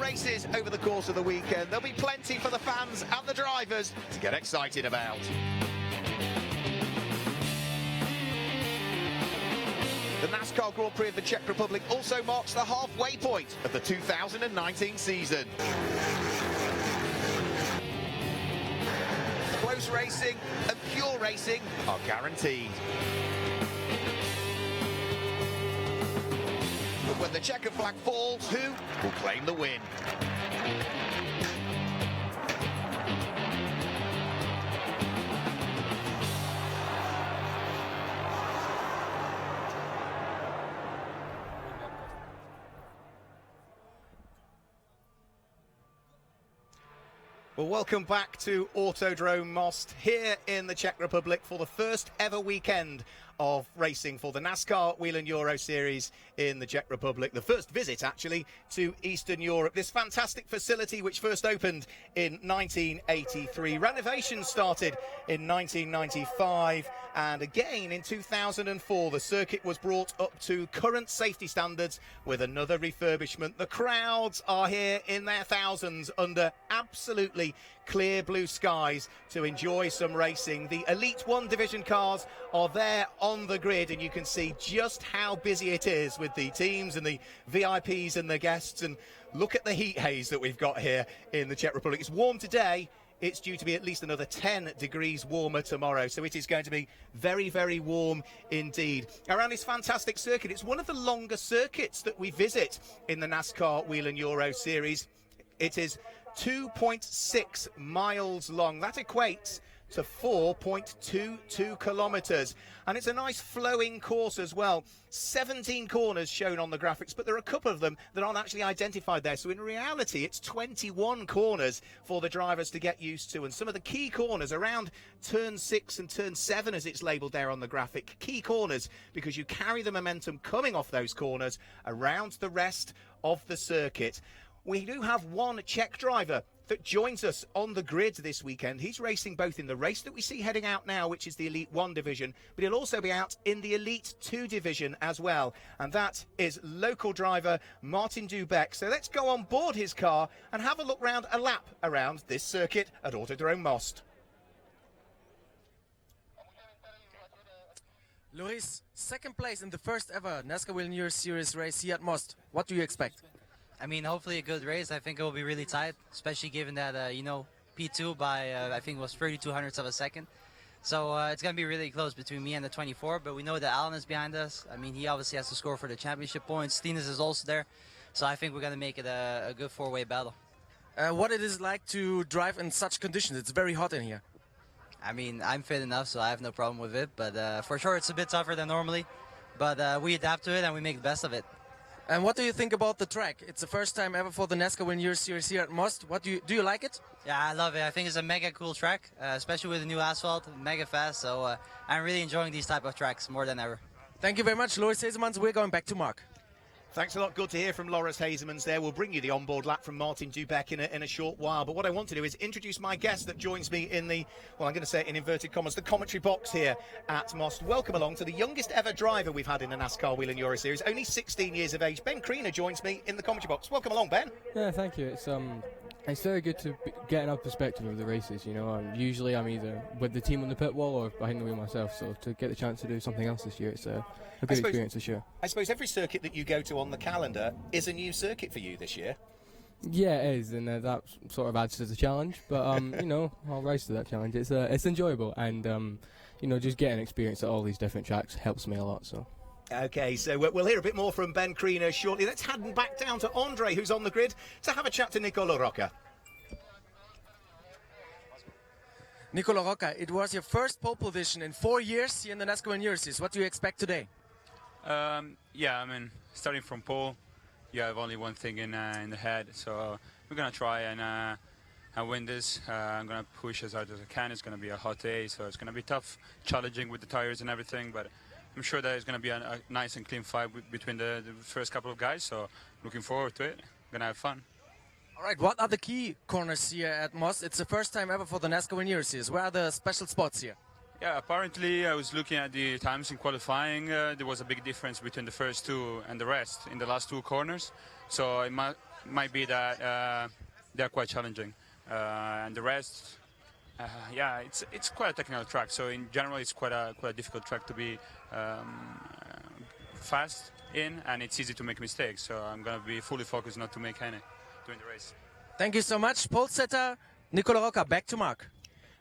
races over the course of the weekend. There'll be plenty for the fans and the drivers to get excited about. The NASCAR Grand Prix of the Czech Republic also marks the halfway point of the 2019 season. Close racing and pure racing are guaranteed. But when the checker flag falls, who will claim the win? Well, welcome back to Autodrom Most here in the Czech Republic for the first ever weekend of racing for the NASCAR Whelen Euro Series in the Czech Republic. The first visit, actually, to Eastern Europe. This fantastic facility, which first opened in 1983. Renovations started in 1995, and again in 2004. The circuit was brought up to current safety standards with another refurbishment. The crowds are here in their thousands under absolutely clear blue skies to enjoy some racing. The Elite 1 division cars are there on the grid, and you can see just how busy it is with the teams and the VIPs and the guests. And look at the heat haze that we've got here in the Czech Republic. It's warm today. It's due to be at least another 10 degrees warmer tomorrow, so it is going to be very, very warm indeed. Around this fantastic circuit, it's one of the longer circuits that we visit in the NASCAR Whelen Euro Series. It is 2.6 miles long. That equates to 4.22 kilometres, and it's a nice flowing course as well. 17 corners shown on the graphics, but there are a couple of them that aren't actually identified there, so in reality it's 21 corners for the drivers to get used to. And some of the key corners around turn 6 and turn 7, as it's labelled there on the graphic, key corners because you carry the momentum coming off those corners around the rest of the circuit. We do have one Czech driver that joins us on the grid this weekend. He's racing both in the race that we see heading out now, which is the Elite 1 division, but he'll also be out in the Elite 2 division as well. And that is local driver Martin Dubek. So let's go on board his car and have a look round a lap around this circuit at Autodrom Most. Loris, second place in the first ever NASCAR Whelen Euro Series race here at Most. What do you expect? I mean, hopefully a good race. I think it will be really tight, especially given that, P2 by, I think it was 32 hundredths of a second. So it's going to be really close between me and the 24, but we know that Alan is behind us. I mean, he obviously has to score for the championship points. Stines is also there. So I think we're going to make it a good four-way battle. What it is like to drive in such conditions? It's very hot in here. I mean, I'm fit enough, so I have no problem with it. But for sure, it's a bit tougher than normally. But we adapt to it and we make the best of it. And what do you think about the track? It's the first time ever for the NASCAR Whelen Euro Series here at Most. What do you like it? Yeah, I love it. I think it's a mega cool track, especially with the new asphalt, mega fast. So I'm really enjoying these type of tracks more than ever. Thank you very much, Loris Hazemans. We're going back to Mark. Thanks a lot. Good to hear from Loris Hazemans there. We'll bring you the onboard lap from Martin Dubek in a short while. But what I want to do is introduce my guest that joins me in the, well, I'm going to say it in inverted commas, the commentary box here at Most. Welcome along to the youngest ever driver we've had in the NASCAR Whelen Euro Series, only 16 years of age. Ben Kriener joins me in the commentary box. Welcome along, Ben. Yeah, thank you. It's very good to get another perspective of the races. Usually I'm either with the team on the pit wall or behind the wheel myself. So to get the chance to do something else this year, it's a good experience for sure. I suppose every circuit that you go to on the calendar is a new circuit for you this year. Yeah, it is, and that sort of adds to the challenge. But I'll rise to that challenge. It's enjoyable, and just getting experience at all these different tracks helps me a lot. So. Okay, so we'll hear a bit more from Ben Kriener shortly. Let's head back down to Andre, who's on the grid, to have a chat to Nicola Rocca. Nicola Rocca, it was your first pole position in 4 years here in the NASCAR Whelen Euro Series. What do you expect today? Yeah, I mean, starting from pole, you have only one thing in the head. So we're going to try and win this. I'm going to push as hard as I can. It's going to be a hot day, so it's going to be tough, challenging with the tires and everything. But I'm sure that it's going to be a nice and clean fight between the first couple of guys. So looking forward to it. Going to have fun. All right, what are the key corners here at Most? It's the first time ever for the NASCAR Whelen Euro Series. Where are the special spots here? Yeah, apparently I was looking at the times in qualifying. There was a big difference between the first two and the rest in the last two corners. So might be that they're quite challenging, and the rest, yeah, it's quite a technical track. So in general, it's quite a difficult track to be fast in, and it's easy to make mistakes. So I'm gonna be fully focused not to make any during the race. Thank you so much, pole setter Nicola Rocca. Back to Mark.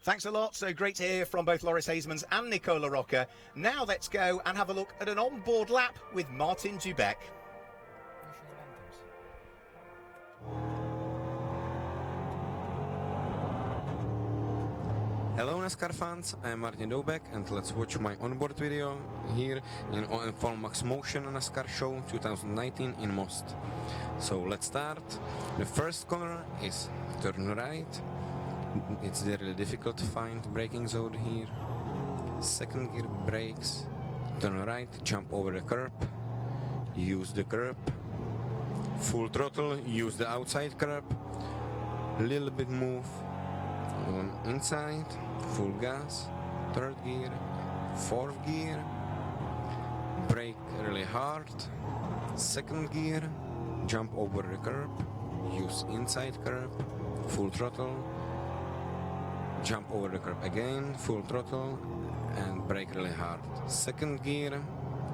Thanks a lot. So great to hear from both Loris Hasemans and Nicola Rocca. Now let's go and have a look at an onboard lap with Martin Dubek. Hello NASCAR fans, I am Martin Dubek and let's watch my onboard video here in Max Motion NASCAR Show 2019 in Most. So let's start. The first corner is turn right. It's really difficult to find braking zone here. Second gear brakes, turn right, jump over the curb, use the curb. Full throttle, use the outside curb. Little bit move on inside, full gas, third gear, fourth gear, brake really hard, second gear, jump over the curb, use inside curb, full throttle, jump over the curb again, full throttle, and brake really hard. Second gear,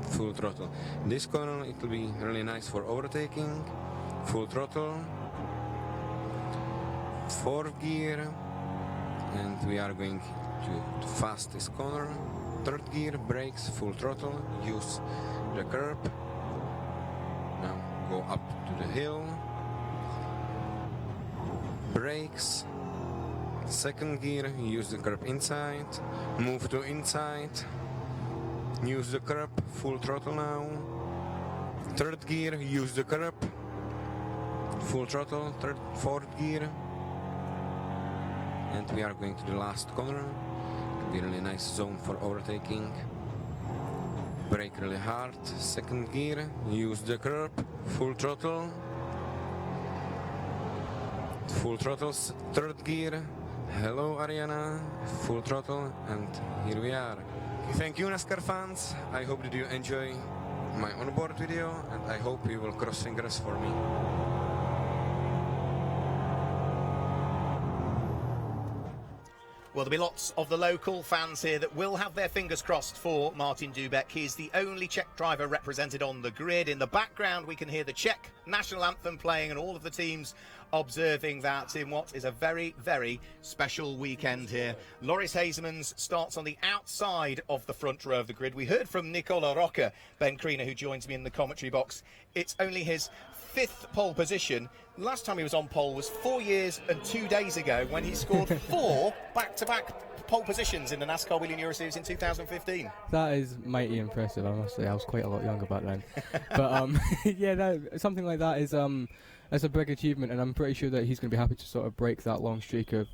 full throttle. This corner it will be really nice for overtaking, full throttle, fourth gear, and we are going to the fastest corner. Third gear, brakes, full throttle, use the curb. Now go up to the hill. Brakes. Second gear, use the curb inside. Move to inside. Use the curb, full throttle now. Third gear, use the curb. Full throttle, fourth gear. And we are going to the last corner. It'll be a really nice zone for overtaking. Brake really hard. Second gear. Use the curb. Full throttle. Full throttle. Third gear. Hello Ariana. Full throttle. And here we are. Thank you NASCAR fans. I hope that you enjoy my onboard video. And I hope you will cross fingers for me. Well, there'll be lots of the local fans here that will have their fingers crossed for Martin Dubek. He's the only Czech driver represented on the grid. In the background, we can hear the Czech national anthem playing and all of the teams observing that in what is a very, very special weekend here. Loris Hasemans starts on the outside of the front row of the grid. We heard from Nicola Rocca, Ben Kriener, who joins me in the commentary box. It's only his 5th pole position. Last time he was on pole was 4 years and 2 days ago when he scored 4 back-to-back pole positions in the NASCAR Whelen Euro Series in 2015. That is mighty impressive, I must say. I was quite a lot younger back then. But yeah, something like that is that's a big achievement, and I'm pretty sure that he's going to be happy to sort of break that long streak of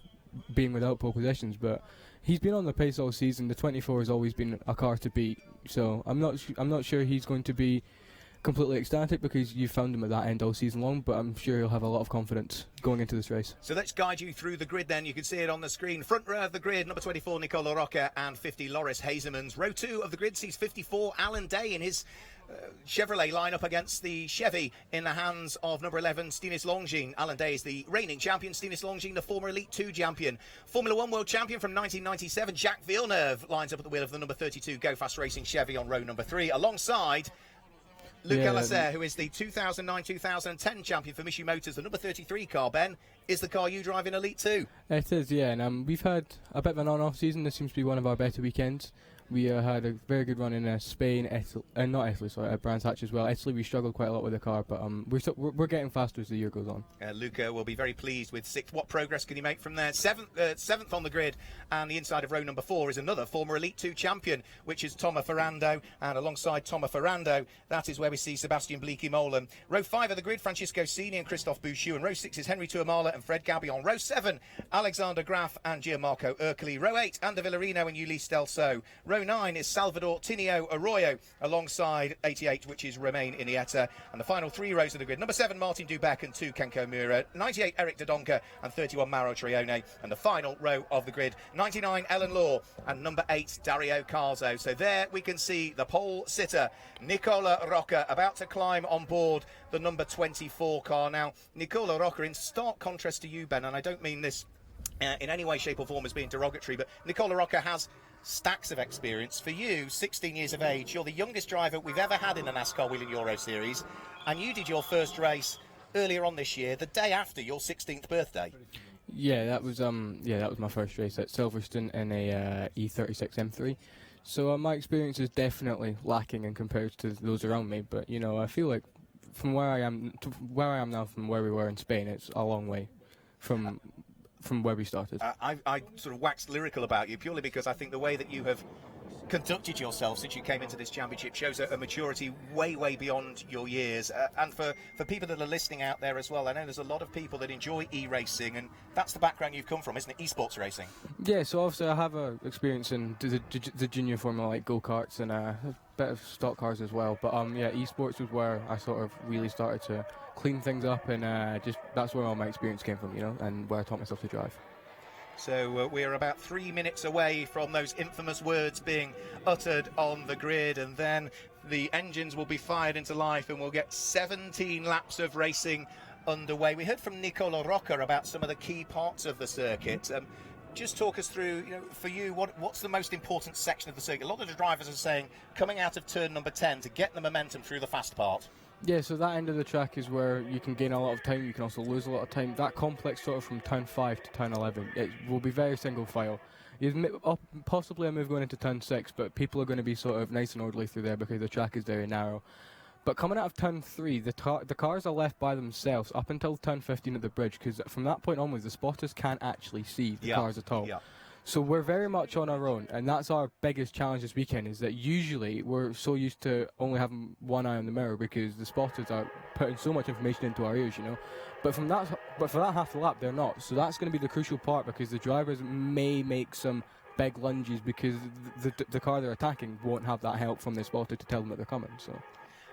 being without pole positions. But he's been on the pace all season. The 24 has always been a car to beat, so I'm not sure he's going to be completely ecstatic because you found him at that end all season long, but I'm sure he'll have a lot of confidence going into this race. So let's guide you through the grid then. You can see it on the screen. Front row of the grid, number 24 Nicola Rocca and 50 Loris Hasemans. Row 2 of the grid sees 54 Alan Day in his Chevrolet line up against the Chevy in the hands of number 11 Stinis Longines. Alan Day is the reigning champion, Stinis Longines the former Elite 2 champion. Formula 1 world champion from 1997 Jacques Villeneuve lines up at the wheel of the number 32 Go Fast Racing Chevy on row number 3 alongside Luc Elacer, who is the 2009-2010 champion for Michu Motors. The number 33 car, Ben, is the car you drive in Elite 2. It is, yeah, and we've had a bit of an on-off season. This seems to be one of our better weekends. We had a very good run in Spain, at Brands Hatch as well. Italy, we struggled quite a lot with the car, but we're getting faster as the year goes on. Luca will be very pleased with 6th. What progress can he make from there? 7th on the grid, and the inside of row number 4 is another former Elite 2 champion, which is Tomo Ferrando, and alongside Tomo Ferrando, that is where we see Sebastian Bleeky-Molen. Row 5 of the grid, Francisco Cini and Christophe Bouchou, and row 6 is Henry Tuamala and Fred Gabillon. Row 7, Alexander Graf and Gianmarco Ercoli. Row 8, Ander Villarino and Ulysse Delso. Row Row 9 is Salvador Tinio Arroyo alongside 88, which is Romain Iniesta. And the final 3 rows of the grid, number 7 Martin Dubec and 2 Kenko Mura, 98 Eric Dodonka and 31 Mauro Trione. And the final row of the grid, 99 Ellen Law and number 8 Dario Carzo. So there we can see the pole sitter Nicola Rocca about to climb on board the number 24 car. Now, Nicola Rocca, in stark contrast to you, Ben, and I don't mean this in any way, shape or form as being derogatory, but Nicola Rocca has stacks of experience. For you, 16 years of age, you're the youngest driver we've ever had in the NASCAR Whelen Euro Series, and you did your first race earlier on this year, the day after your 16th birthday. Yeah, that was my first race at Silverstone in a E36 M3. So my experience is definitely lacking in compared to those around me. But you know, I feel like from where I am to where I am now, from where we were in Spain, it's a long way from where we started. I sort of waxed lyrical about you purely because I think the way that you have conducted yourself since you came into this championship shows a maturity way beyond your years. And for people that are listening out there as well, I know there's a lot of people that enjoy e-racing, and that's the background you've come from, isn't it? Esports racing. Yeah, so obviously I have experience in the junior formula, like go-karts and a bit of stock cars as well. But yeah, esports was where I sort of really started to clean things up, and just that's where all my experience came from, you know, and where I taught myself to drive. So we are about 3 minutes away from those infamous words being uttered on the grid, and then the engines will be fired into life and we'll get 17 laps of racing underway. We heard from Nicola Rocca about some of the key parts of the circuit. Just talk us through, you know, for you, what's the most important section of the circuit? A lot of the drivers are saying coming out of turn number 10 to get the momentum through the fast part. Yeah, so that end of the track is where you can gain a lot of time, you can also lose a lot of time. That complex sort of from turn 5 to turn 11, it will be very single file. There's possibly a move going into turn 6, but people are going to be sort of nice and orderly through there because the track is very narrow. But coming out of turn 3, the cars are left by themselves up until turn 15 at the bridge, because from that point onwards, the spotters can't actually see the cars at all. Yeah. So we're very much on our own, and that's our biggest challenge this weekend, is that usually we're so used to only having one eye on the mirror because the spotters are putting so much information into our ears, you know. But for that half a lap, they're not. So that's going to be the crucial part, because the drivers may make some big lunges because the car they're attacking won't have that help from the spotter to tell them that they're coming. So.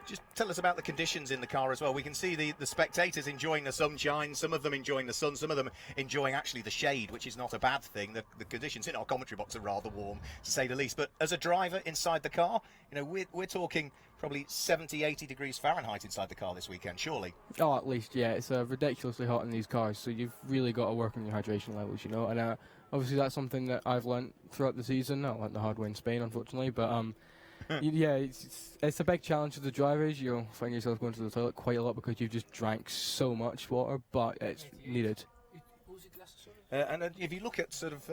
Just tell us about the conditions in the car as well. We can see the spectators enjoying the sunshine, some of them enjoying the sun, some of them enjoying actually the shade, which is not a bad thing. The conditions in our commentary box are rather warm, to say the least. But as a driver inside the car, you know, we're talking probably 70, 80 degrees Fahrenheit inside the car this weekend, surely. Oh, at least, yeah. It's ridiculously hot in these cars, so you've really got to work on your hydration levels, you know. And obviously that's something that I've learnt throughout the season. I learnt the hard way in Spain, unfortunately, but yeah, it's a big challenge for the drivers. You'll find yourself going to the toilet quite a lot because you've just drank so much water, but it's needed. And if you look at sort of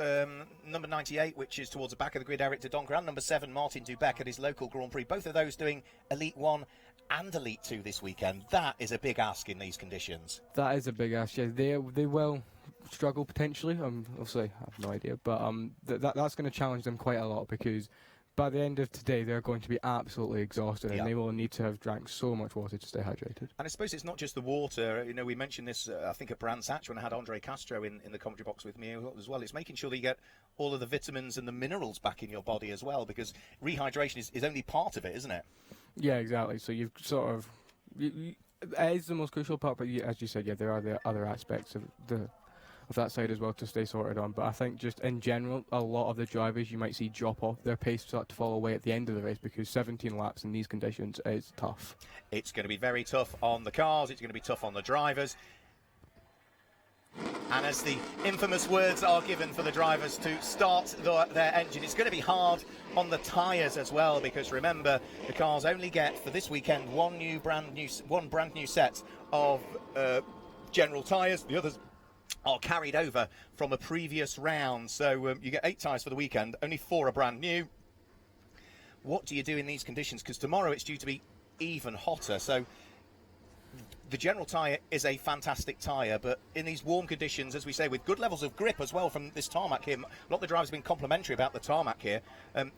number 98, which is towards the back of the grid, Eric Dodonka, and number 7, Martin Dubec at his local Grand Prix, both of those doing Elite 1 and Elite 2 this weekend. That is a big ask in these conditions. That is a big ask, yeah. They will struggle potentially. Obviously, I have no idea, but that's going to challenge them quite a lot, because by the end of today, they're going to be absolutely exhausted, and they will need to have drank so much water to stay hydrated. And I suppose it's not just the water. You know, we mentioned this, I think, at Brands Hatch when I had Andre Castro in the commentary box with me as well. It's making sure that you get all of the vitamins and the minerals back in your body as well, because rehydration is only part of it, isn't it? Yeah, exactly. So you've sort of... it is the most crucial part, but as you said, yeah, there are the other aspects of that side as well to stay sorted on. But I think just in general, a lot of the drivers you might see drop off, their pace start to fall away at the end of the race, because 17 laps in these conditions is tough. It's going to be very tough on the cars, it's going to be tough on the drivers. And as the infamous words are given for the drivers to start their engine, it's going to be hard on the tyres as well, because remember, the cars only get for this weekend one brand new set of general tyres. The others are carried over from a previous round. So you get 8 tyres for the weekend, only 4 are brand new. What do you do in these conditions? Because tomorrow it's due to be even hotter. So the general tyre is a fantastic tyre, but in these warm conditions, as we say, with good levels of grip as well from this tarmac here, a lot of the drivers have been complimentary about the tarmac here.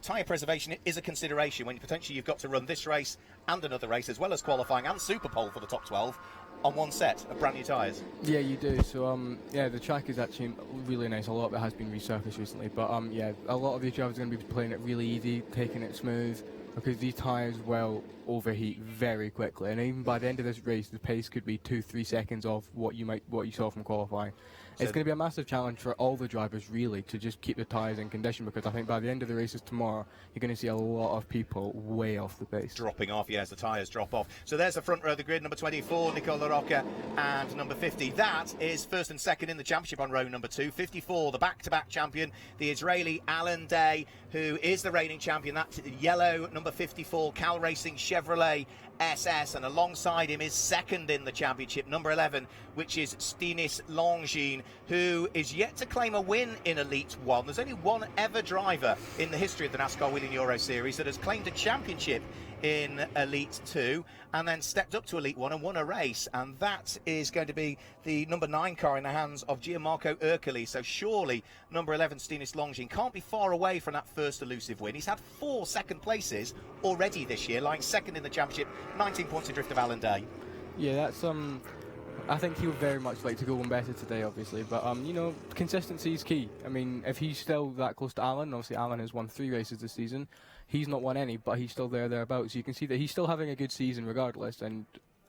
Tyre preservation is a consideration when potentially you've got to run this race and another race, as well as qualifying and Super Pole for the top 12, on one set of brand new tyres. Yeah, you do. So, yeah, the track is actually really nice. A lot of it has been resurfaced recently, but yeah, a lot of these drivers are going to be playing it really easy, taking it smooth, because these tyres will overheat very quickly, and even by the end of this race, the pace could be 2-3 seconds off what you saw from qualifying. So it's going to be a massive challenge for all the drivers, really, to just keep the tyres in condition, because I think by the end of the races tomorrow, you're going to see a lot of people way off the pace. Dropping off, yes, the tyres drop off. So there's the front row of the grid, number 24, Nicola Rocca, and number 50. That is first and second in the championship on row number 2. 54, the back-to-back champion, the Israeli Alan Day, who is the reigning champion. That yellow number 54 Cal Racing Chevrolet SS, and alongside him is second in the championship, number 11, which is Stinis Longines, who is yet to claim a win in Elite 1. There's only one ever driver in the history of the NASCAR Whelen Euro Series that has claimed a championship in Elite 2 and then stepped up to Elite 1 and won a race, and that is going to be the number 9 car in the hands of Gianmarco Ercoli. So surely number 11 Stinis Longines can't be far away from that first elusive win. He's had 4 second places already this year, lying second in the championship, 19 points adrift of Alan Day. Yeah, that's I think he would very much like to go one better today, obviously, but you know, consistency is key. I mean, if he's still that close to Alan, obviously Alan has won 3 races this season. He's not won any, but he's still thereabouts. So you can see that he's still having a good season regardless. And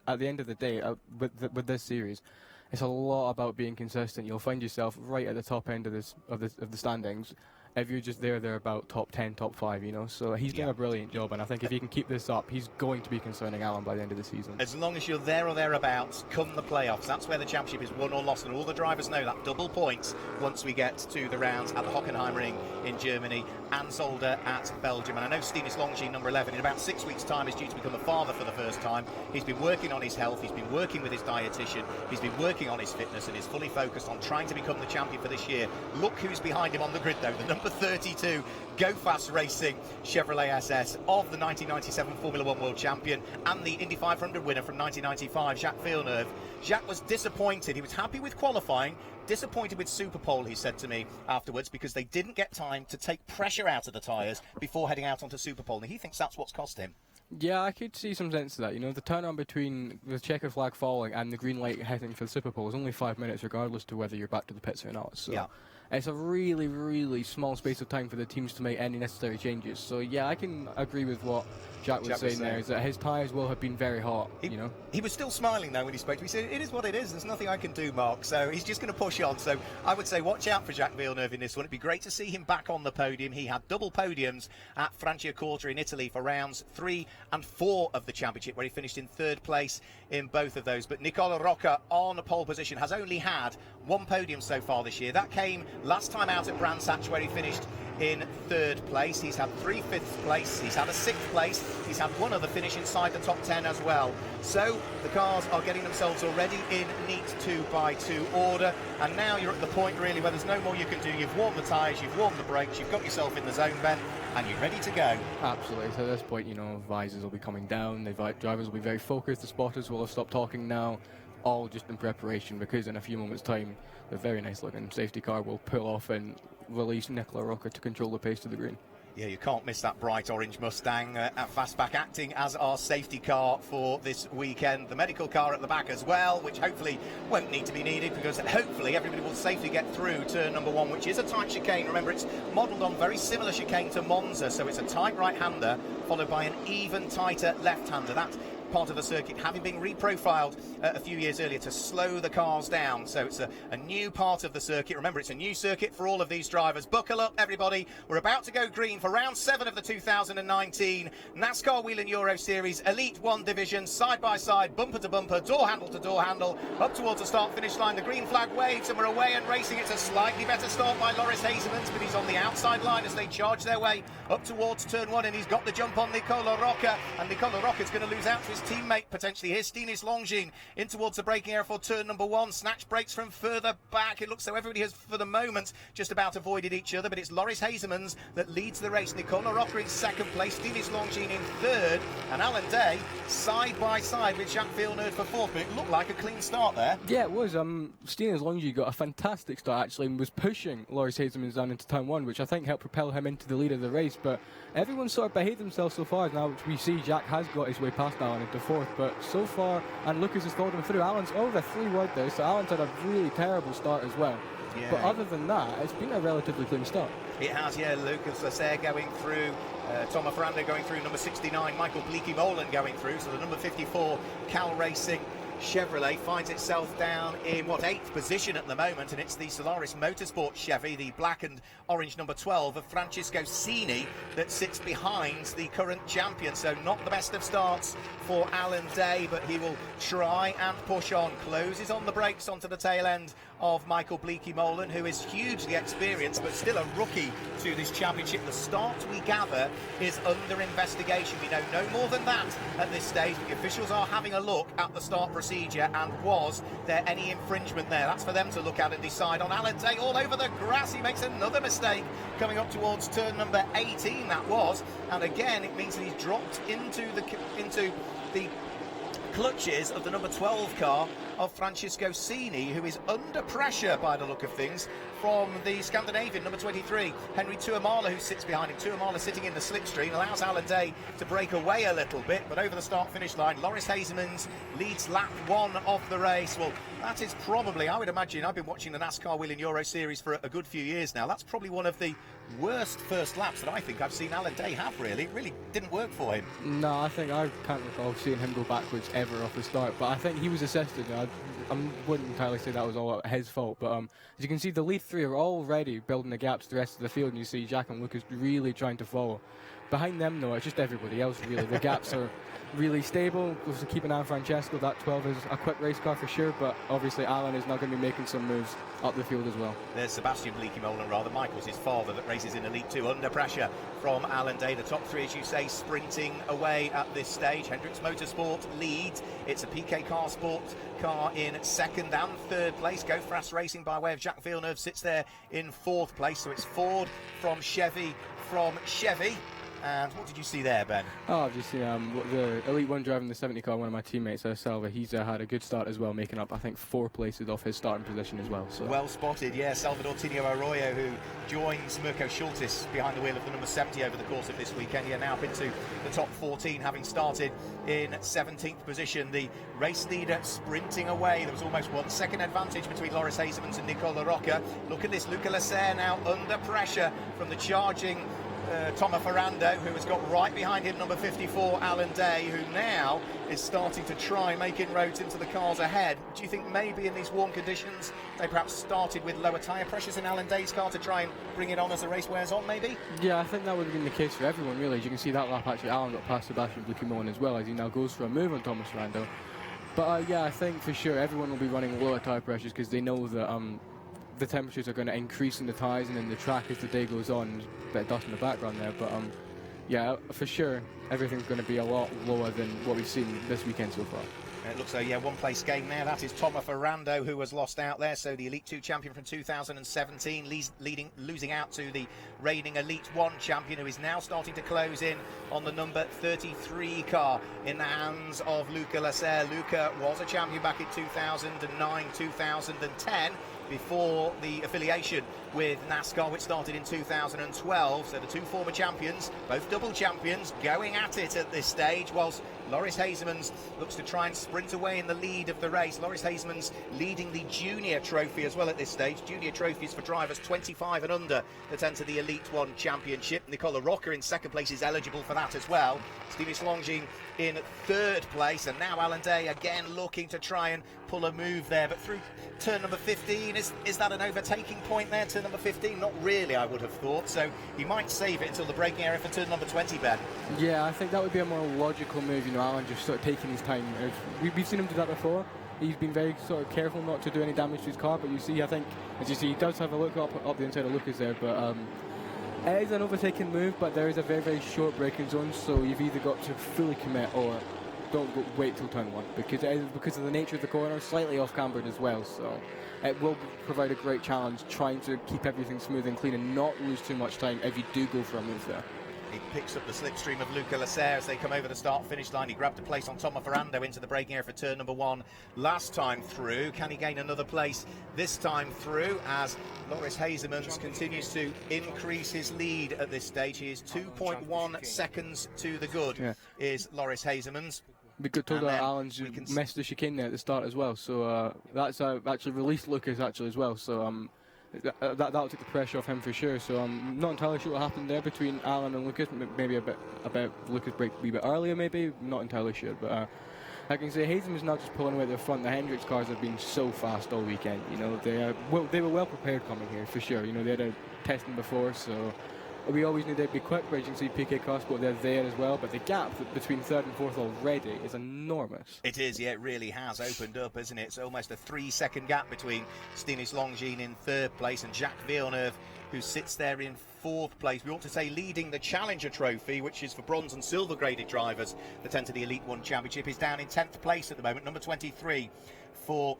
at the end of the day, with this series, it's a lot about being consistent. You'll find yourself right at the top end of the standings if you're just thereabout top 10, top 5, you know. So he's doing a brilliant job, and I think if he can keep this up, he's going to be concerning Alan by the end of the season. As long as you're there or thereabouts, come the playoffs, that's where the championship is won or lost, and all the drivers know that. Double points once we get to the rounds at the Hockenheimring in Germany and Zolder at Belgium. And I know Stinis Longines, number 11, in about 6 weeks' time is due to become a father for the first time. He's been working on his health, he's been working with his dietitian, he's been working on his fitness, and is fully focused on trying to become the champion for this year. Look who's behind him on the grid, though, the number 32 Go Fast Racing Chevrolet SS of the 1997 Formula 1 World Champion and the Indy 500 winner from 1995, Jacques Villeneuve. Jacques was disappointed. He was happy with qualifying, disappointed with Superpole, he said to me afterwards, because they didn't get time to take pressure out of the tyres before heading out onto Superpole. And he thinks that's what's cost him. Yeah, I could see some sense to that. You know, the turnaround between the checkered flag falling and the green light heading for the Superpole is only 5 minutes, regardless to whether you're back to the pits or not. So yeah. It's a really, really small space of time for the teams to make any necessary changes. So, yeah, I can agree with what Jack was saying there, is that his tyres will have been very hot, you know. He was still smiling, though, when he spoke to me. He said, it is what it is. There's nothing I can do, Mark. So he's just going to push on. So I would say watch out for Jacques Villeneuve in this one. It'd be great to see him back on the podium. He had double podiums at Franciacorta in Italy for rounds 3 and 4 of the championship, where he finished in 3rd place in both of those. But Nicola Rocca on a pole position has only had 1 podium so far this year. That came last time out at Brands Hatch, where he finished in 3rd place. He's had 3 5th place, he's had a 6th place, he's had 1 other finish inside the top 10 as well. So the cars are getting themselves already in neat 2x2 order, and now you're at the point really where there's no more you can do. You've warmed the tyres, you've warmed the brakes, you've got yourself in the zone, Ben, and you're ready to go. Absolutely. So at this point, you know, visors will be coming down, the drivers will be very focused, the spotters will have stopped talking now, all just in preparation, because in a few moments' time, the very nice looking safety car will pull off and release Nicola Rocca to control the pace to the green. Yeah, you can't miss that bright orange Mustang at Fastback, acting as our safety car for this weekend. The medical car at the back as well, which hopefully won't need to be needed, because hopefully everybody will safely get through turn number 1, which is a tight chicane. Remember, it's modelled on very similar chicane to Monza, so it's a tight right-hander followed by an even tighter left-hander. That part of the circuit having been reprofiled a few years earlier to slow the cars down. So it's a new part of the circuit. Remember, it's a new circuit for all of these drivers. Buckle up, everybody. We're about to go green for round 7 of the 2019 NASCAR Whelen Euro Series Elite 1 division, side by side, bumper to bumper, door handle to door handle, up towards the start finish line. The green flag waves and we're away and racing. It's a slightly better start by Loris Hazemans, but he's on the outside line as they charge their way up towards turn 1, and he's got the jump on Nicola Rocca, and Nicola Rocca's going to lose out to his teammate potentially. Here's Stinis Longines in towards the braking area for turn number 1. Snatch brakes from further back. It looks so everybody has, for the moment, just about avoided each other, but it's Loris Hazemans that leads the race. Nicola Rocca in 2nd place, Stinis Longines in 3rd, and Alan Day side by side with Jacques Villeneuve for 4th. But it looked like a clean start there. Yeah, it was. Stinis Longines got a fantastic start actually, and was pushing Loris Hazemans down into turn 1, which I think helped propel him into the lead of the race. But everyone sort of behaved themselves so far now, which we see Jacques has got his way past Alan to fourth, but so far, and Lucas has followed him through. Alan's over 3 wide there, so Alan's had a really terrible start as well. Yeah. But other than that, it's been a relatively clean start. It has, yeah. Lucas Lasser going through, Thomas Ferrando going through, number 69, Michael Bleekie-Molen going through, so the number 54 Cal Racing Chevrolet finds itself down in, 8th position at the moment, and it's the Solaris Motorsport Chevy, the black and orange number 12 of Francisco Cini, that sits behind the current champion. So not the best of starts for Alan Day, but he will try and push on. Closes on the brakes onto the tail end of Michael Bleekie-Molen, who is hugely experienced but still a rookie to this championship. The start, we gather, is under investigation. We know no more than that at this stage. The officials are having a look at the start procedure, and was there any infringement there? That's for them to look at and decide on. Alan Day all over the grass. He makes another mistake coming up towards turn number 18, that was, and again it means that he's dropped into the clutches of the number 12 car of Francisco Cini, who is under pressure by the look of things from the Scandinavian number 23, Henry Tuamala, who sits behind him. Tuamala sitting in the slipstream, allows Alan Day to break away a little bit, but over the start-finish line, Loris Hasemans leads lap 1 of the race. Well, that is probably, I would imagine, I've been watching the NASCAR Whelen Euro Series for a good few years now. That's probably one of the worst first laps that I think I've seen Alan Day have, really. It really didn't work for him. No, I think I can't recall seeing him go backwards ever off the start, but I think he was assisted. I wouldn't entirely say that was all his fault, but as you can see, the lead 3 are already building the gaps to the rest of the field, and you see Jack and Lucas really trying to follow. Behind them, though, it's just everybody else, really. The gaps are really stable. We'll have to keep an eye on Francesco. That 12 is a quick race car for sure, but obviously Alan is now going to be making some moves up the field as well. There's Sebastian Bleekie-Molen, rather. Michael's his father, that races in Elite 2 under pressure from Alan Day. The top 3, as you say, sprinting away at this stage. Hendricks Motorsport leads. It's a PK Car Sport car in 2nd and 3rd place. Go Fast Racing by way of Jacques Villeneuve sits there in 4th place. So it's Ford from Chevy. And what did you see there, Ben? Oh, I've just seen the Elite 1 driving the 70 car, one of my teammates, Salva. He's had a good start as well, making up, I think, 4 places off his starting position as well. So. Well spotted, yeah. Salvador Tinio Arroyo, who joins Mirko Schultis behind the wheel of the number 70 over the course of this weekend. Yeah, now up into the top 14, having started in 17th position. The race leader sprinting away. There was almost 1 second advantage between Loris Hasemans and Nicola Rocca. Look at this, Luca Lasser now under pressure from the charging Thomas Ferrando, who has got right behind him number 54 Alan Day, who now is starting to try make inroads into the cars ahead. Do you think maybe in these warm conditions they perhaps started with lower tyre pressures in Alan Day's car to try and bring it on as the race wears on, maybe? Yeah, I think that would have been the case for everyone, really. As you can see, that lap actually Alan got past Sebastian Bleekie-Molen as well, as he now goes for a move on Thomas Ferrando. But yeah, I think for sure everyone will be running lower tyre pressures because they know that the temperatures are going to increase in the tyres and in the track as the day goes on. There's a bit of dust in the background there, but yeah, for sure everything's going to be a lot lower than what we've seen this weekend so far. It looks like, yeah, one-place game there. That is Thomas Ferrando, who was lost out there. So the Elite 2 champion from 2017, losing out to the reigning Elite 1 champion, who is now starting to close in on the number 33 car in the hands of Luca Lasser. Luca was a champion back in 2009, 2010. Before the affiliation with NASCAR, which started in 2012. So the 2 former champions, both double champions, going at it at this stage, whilst Loris Hasemans looks to try and sprint away in the lead of the race. Loris Hasemans leading the junior trophy as well at this stage. Junior trophies for drivers 25 and under that enter the Elite 1 championship. Nicola Rocca in 2nd place is eligible for that as well. Stevie Slonging in 3rd place, and now Alan Day again looking to try and pull a move there, but through turn number 15, is that an overtaking point there, turn number 15? Not really, I would have thought, so he might save it until the braking area for turn number 20, Ben. Yeah, I think that would be a more logical move, you know, Alan just sort of taking his time. We've seen him do that before. He's been very sort of careful not to do any damage to his car, but you see, I think, as you see, he does have a look up the inside of Lucas there, but it is an overtaking move, but there is a very, very short braking zone, so you've either got to fully commit or wait till turn 1, because it is, because of the nature of the corner, slightly off cambered as well, so it will provide a great challenge trying to keep everything smooth and clean and not lose too much time if you do go for a move there. He picks up the slipstream of Luca Lasser as they come over the start-finish line. He grabbed a place on Thomas Ferrando into the braking area for turn number 1 last time through. Can he gain another place this time through as Loris Hasemans continues to increase his lead at this stage? He is 2.1 seconds to the good, is Loris Hasemans. We got told that Alan's messed the chicane there at the start as well, so that's actually released Lucas actually as well. So that'll take the pressure off him for sure. So I'm not entirely sure what happened there between Alan and Lucas. Maybe about Lucas break a wee bit earlier, maybe. Not entirely sure, but I can say Hazen is now just pulling away at the front. The Hendricks cars have been so fast all weekend. You know, they were well prepared coming here for sure. You know, they had a testing before, so we always knew they'd be quick. But as you can see, PK Carsport, they're there as well. But the gap between third and fourth already is enormous. It is, yeah, it really has opened up, isn't it? It's almost a 3-second gap between Stinis Longines in third place and Jacques Villeneuve, who sits there in fourth place. We ought to say leading the Challenger Trophy, which is for bronze and silver graded drivers that enter the Elite One Championship, is down in 10th place at the moment, number 23 for...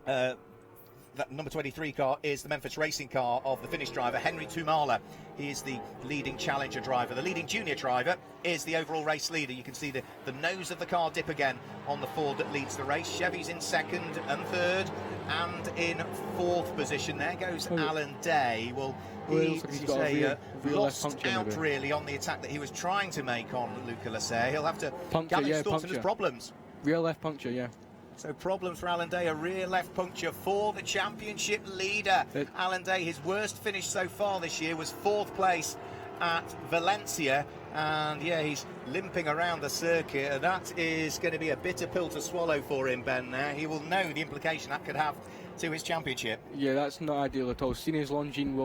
that number 23 car is the Memphis Racing car of the Finnish driver Henry Tumala. He is the leading Challenger driver. The leading junior driver is the overall race leader. You can see the nose of the car dip again on the Ford that leads the race. Chevy's in second and third, and in fourth position there goes Alan Day. Well, he's lost out really on the attack that he was trying to make on Luca Lasser. He'll have to gather thoughts and his problems. Rear left puncture, yeah. So problems for Alan Day, a rear left puncture for the championship leader. Alan Day, his worst finish so far this year was fourth place at Valencia. And yeah, he's limping around the circuit. And that is going to be a bitter pill to swallow for him, Ben. He will know the implication that could have to his championship. Yeah, that's not ideal at all. Stinis Longines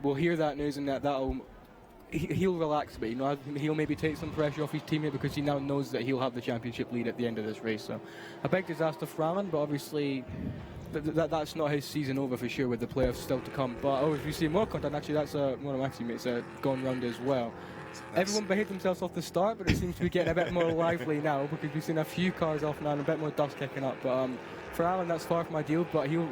will hear that news, and he'll relax a bit, you know. He'll maybe take some pressure off his teammate because he now knows that he'll have the championship lead at the end of this race. So a big disaster for Alan, but obviously that's not his season over for sure, with the playoffs still to come. But if you see more content, actually that's one of my teammates gone round as well. Everyone behaved themselves off the start, but it seems to be getting a bit more lively now because we've seen a few cars off now and a bit more dust kicking up. But for Alan, that's far from ideal, but he'll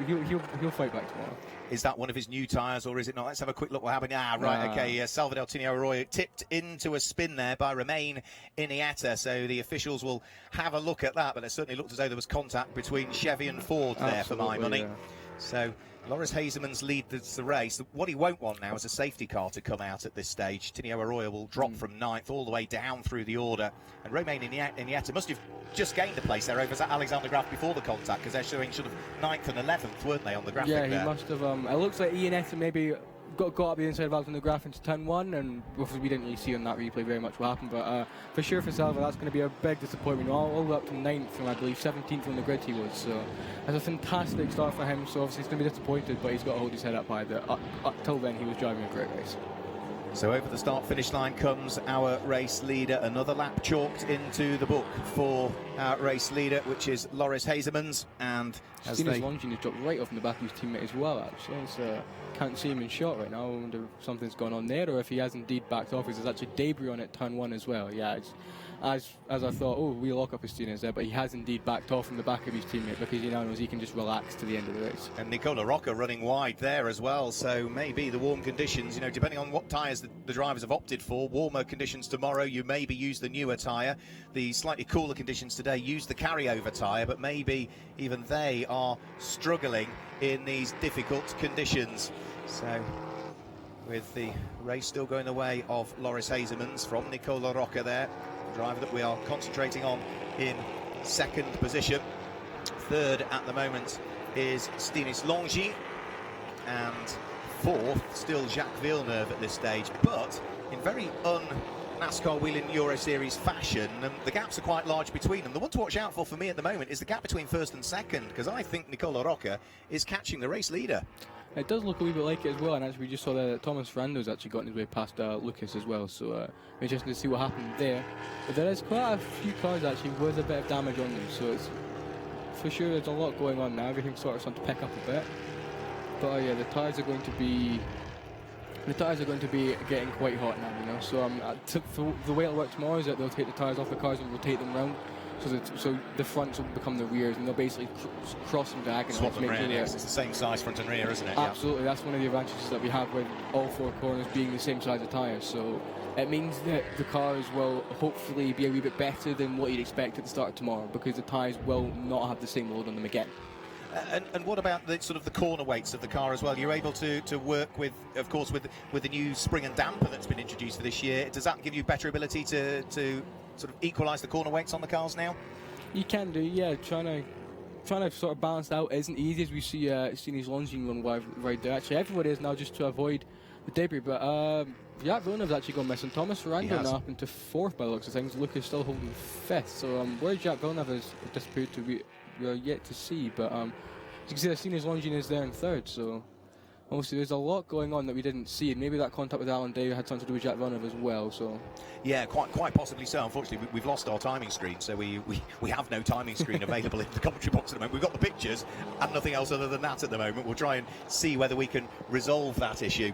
fight back tomorrow. Is that one of his new tyres, or is it not? Let's have a quick look what happened. Okay. Salvador Tinio Arroyo tipped into a spin there by Romain Iniesta, so the officials will have a look at that, but it certainly looked as though there was contact between Chevy and Ford there for my money. Yeah. So Loris Hazeman's leads the race. What he won't want now is a safety car to come out at this stage. Tinio Arroyo will drop from 9th all the way down through the order, and Romain Iniesta must have just gained a place there over Alexander Graf before the contact, because they're showing sort of 9th and 11th, weren't they, on the graphic? Yeah, he must have. It looks like Iniesta maybe got up the inside of Alexander Graf into turn 1, and we didn't really see on that replay very much what happened, but for sure for Salva that's going to be a big disappointment, all the way up to 9th from I believe 17th on the grid he was, so it's a fantastic start for him. So obviously he's going to be disappointed, but he's got to hold his head up high. Up till then he was driving a great race. So over the start-finish line comes our race leader. Another lap chalked into the book for our race leader, which is Loris Hazemans. And Stinis Longines has dropped right off in the back of his teammate as well, actually. Can't see him in shot right now. I wonder if something's gone on there, or if he has indeed backed off. There's actually debris on it, turn 1 as well. Yeah, as I thought, we lock up his Stinis there, but he has indeed backed off from the back of his teammate because he now knows he can just relax to the end of the race. And Nicola Rocca running wide there as well, so maybe the warm conditions, you know, depending on what tyres the drivers have opted for, warmer conditions tomorrow, you maybe use the newer tyre. The slightly cooler conditions today, use the carryover tyre, but maybe even they are struggling in these difficult conditions. So, with the race still going the way of Loris Hazemans from Nicola Rocca there, the driver that we are concentrating on in second position. Third at the moment is Stinis Longines, and fourth still Jacques Villeneuve at this stage, but in very NASCAR Whelen Euro Series fashion, the gaps are quite large between them. The one to watch out for me at the moment is the gap between first and second, because I think Nicola Rocca is catching the race leader. It does look a wee bit like it as well, and actually we just saw that Thomas Ferrando's actually gotten his way past Lucas as well, so interesting to see what happened there. But there is quite a few cars actually with a bit of damage on them, so it's for sure there's a lot going on now. Everything's sort of starting to pick up a bit. But yeah, the tyres are going to be getting quite hot now, you know. So the way it'll work tomorrow is that they'll take the tyres off the cars and rotate them round. So the fronts will become the rears, and they'll basically cross them diagonally. Swap them rear, yes. It's the same size front and rear, isn't it? Absolutely, yeah. That's one of the advantages that we have with all four corners being the same size of tyres. So it means that the cars will hopefully be a wee bit better than what you'd expect at the start of tomorrow, because the tyres will not have the same load on them again. And what about the sort of the corner weights of the car as well? You're able to work with, of course, with the new spring and damper that's been introduced for this year. Does that give you better ability to sort of equalise the corner weights on the cars now? You can do, yeah. Trying to sort of balance out isn't easy, as we see Sini's Longines run right there. Actually, everybody is now just to avoid the debris, but Jack Villeneuve's actually gone missing. Thomas Ferrando now up into 4th by the looks of things. Lucas still holding 5th, so where Jack Villeneuve has disappeared to, we are yet to see, but as you can see, Sini's Longines is there in 3rd, so obviously there's a lot going on that we didn't see, and maybe that contact with Alan Day had something to do with Jack Villeneuve as well. So yeah, quite possibly so. Unfortunately, we've lost our timing screen, so we have no timing screen available in the commentary box at the moment. We've got the pictures and nothing else other than that at the moment. We'll try and see whether we can resolve that issue.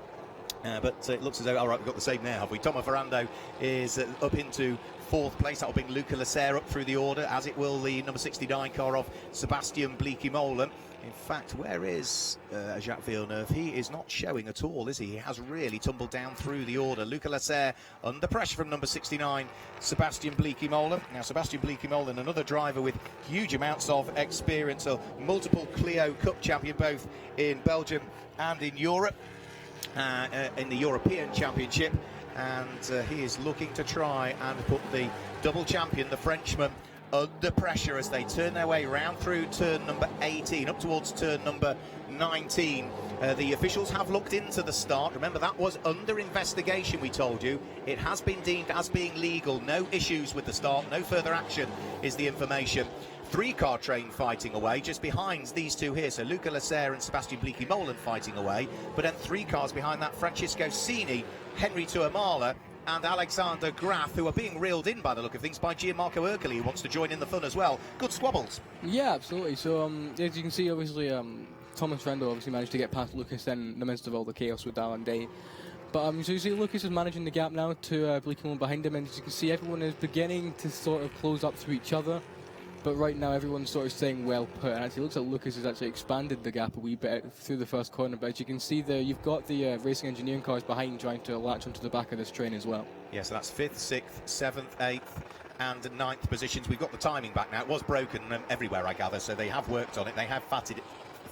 But it looks as though, all right, we've got the same now, have we? Thomas Ferrando is up into 4th place. That will bring Luca Lasser up through the order, as it will the number 69 car of Sebastian Bleekie-Molen. In fact, where is Jacques Villeneuve? He is not showing at all, is he? He has really tumbled down through the order. Luca Lasser under pressure from number 69, Sebastian Bleekie-Molen. Now, Sebastian Bleekie-Molen, another driver with huge amounts of experience, a multiple Clio Cup champion both in Belgium and in Europe, in the European Championship. And he is looking to try and put the double champion, the Frenchman, under pressure as they turn their way round through turn number 18 up towards turn number 19. The officials have looked into the start. Remember, that was under investigation, we told you. It has been deemed as being legal. No issues with the start, no further action is the information. 3-car train fighting away just behind these two here, so Luca Lasser and Sebastian Bleekie-Molen fighting away, but then 3 cars behind that, Francisco Sini, Henry Tuamala and Alexander Graf, who are being reeled in by the look of things by Gianmarco Ercoli, who wants to join in the fun as well. Good squabbles. Yeah, absolutely. So as you can see, obviously Thomas Ferrando obviously managed to get past Lucas then in the midst of all the chaos with Alan Day. But so you see Lucas is managing the gap now to Bleekie-Molen behind him, and as you can see, everyone is beginning to sort of close up to each other. But right now everyone's sort of staying well put, and actually it looks like Lucas has actually expanded the gap a wee bit through the first corner. But as you can see there, you've got the racing engineering cars behind trying to latch onto the back of this train as well. Yeah, so that's 5th, 6th, 7th, 8th and 9th positions. We've got the timing back now. It was broken everywhere, I gather, so they have worked on it. They have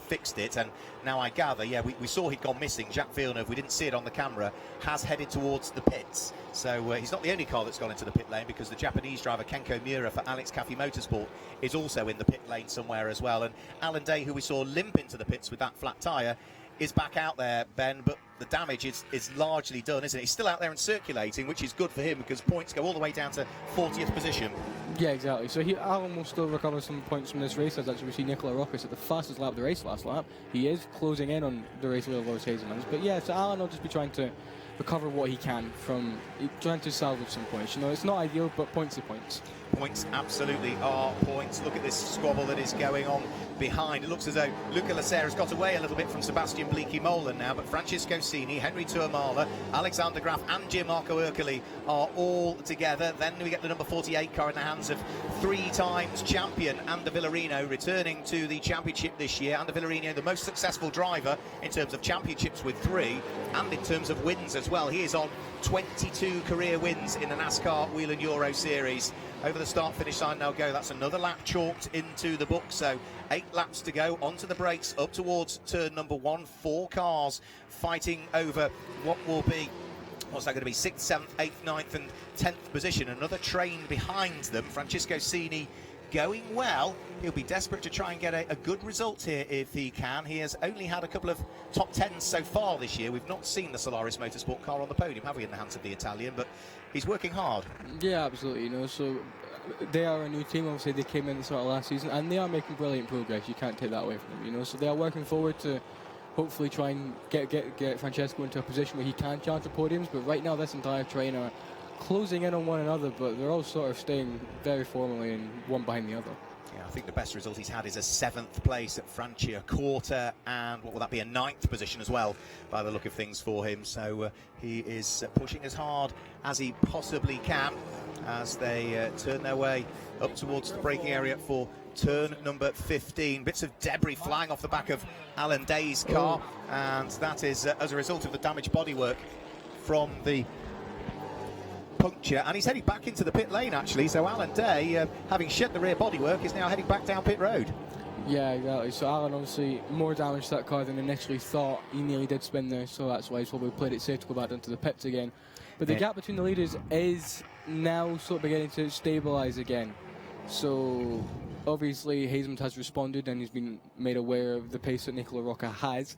fixed it, and now I gather, yeah, we saw he'd gone missing. Jacques Villeneuve, we didn't see it on the camera, has headed towards the pits. So he's not the only car that's gone into the pit lane, because the Japanese driver Kenko Miura for Alex Cafe Motorsport is also in the pit lane somewhere as well. And Alan Day, who we saw limp into the pits with that flat tyre, is back out there, Ben, but the damage is largely done, isn't it? He's still out there and circulating, which is good for him, because points go all the way down to 40th position. Yeah, exactly. So Alan will still recover some points from this race, as actually we see Nicola Roccas at the fastest lap of the race last lap. He is closing in on the race leader, Loris Hazelmans. But yeah, so Alan will just be trying to recover what he can from trying to salvage some points. You know, it's not ideal, but points are points. Points absolutely are points. Look at this squabble that is going on behind. It looks as though Luca Lasser has got away a little bit from Sebastian Bleekie-Molen now, but Francisco Sini, Henry Tuamala, Alexander Graf and Gianmarco Ercoli are all together. Then we get the number 48 car in the hands of 3 times champion Ander Villarino, returning to the championship this year. Ander Villarino, the most successful driver in terms of championships with 3 and in terms of wins as well. He is on 22 career wins in the NASCAR Whelen Euro Series. Over the start-finish line they'll go. That's another lap chalked into the book. So 8 laps to go, onto the brakes, up towards turn number 1. 4 cars fighting over what will be, what's that going to be, 6th, 7th, 8th, 9th and 10th position. Another train behind them. Francisco Sini going well. He'll be desperate to try and get a good result here if he can. He has only had a couple of top 10s so far this year. We've not seen the Solaris Motorsport car on the podium, have we, in the hands of the Italian? But he's working hard. Yeah, absolutely. You know, so they are a new team. Obviously, they came in sort of last season, and they are making brilliant progress. You can't take that away from them. You know, so they are working forward to hopefully try and get Francesco into a position where he can challenge the podiums. But right now, this entire train are closing in on one another, but they're all sort of staying very formally and one behind the other. Yeah, I think the best result he's had is a 7th place at Franciacorta, and what will that be, a 9th position as well by the look of things for him. So he is pushing as hard as he possibly can as they turn their way up towards the braking area for turn number 15. Bits of debris flying off the back of Alan Day's car, and that is as a result of the damaged bodywork from the puncture, and he's heading back into the pit lane actually. So Alan Day, having shed the rear bodywork, is now heading back down pit road. Yeah, exactly. So Alan obviously more damage to that car than initially thought. He nearly did spin there, so that's why he's probably played it safe to go back into the pits again. But the gap between the leaders is now sort of beginning to stabilise again. So obviously Hazeman has responded and he's been made aware of the pace that Nicola Rocca has.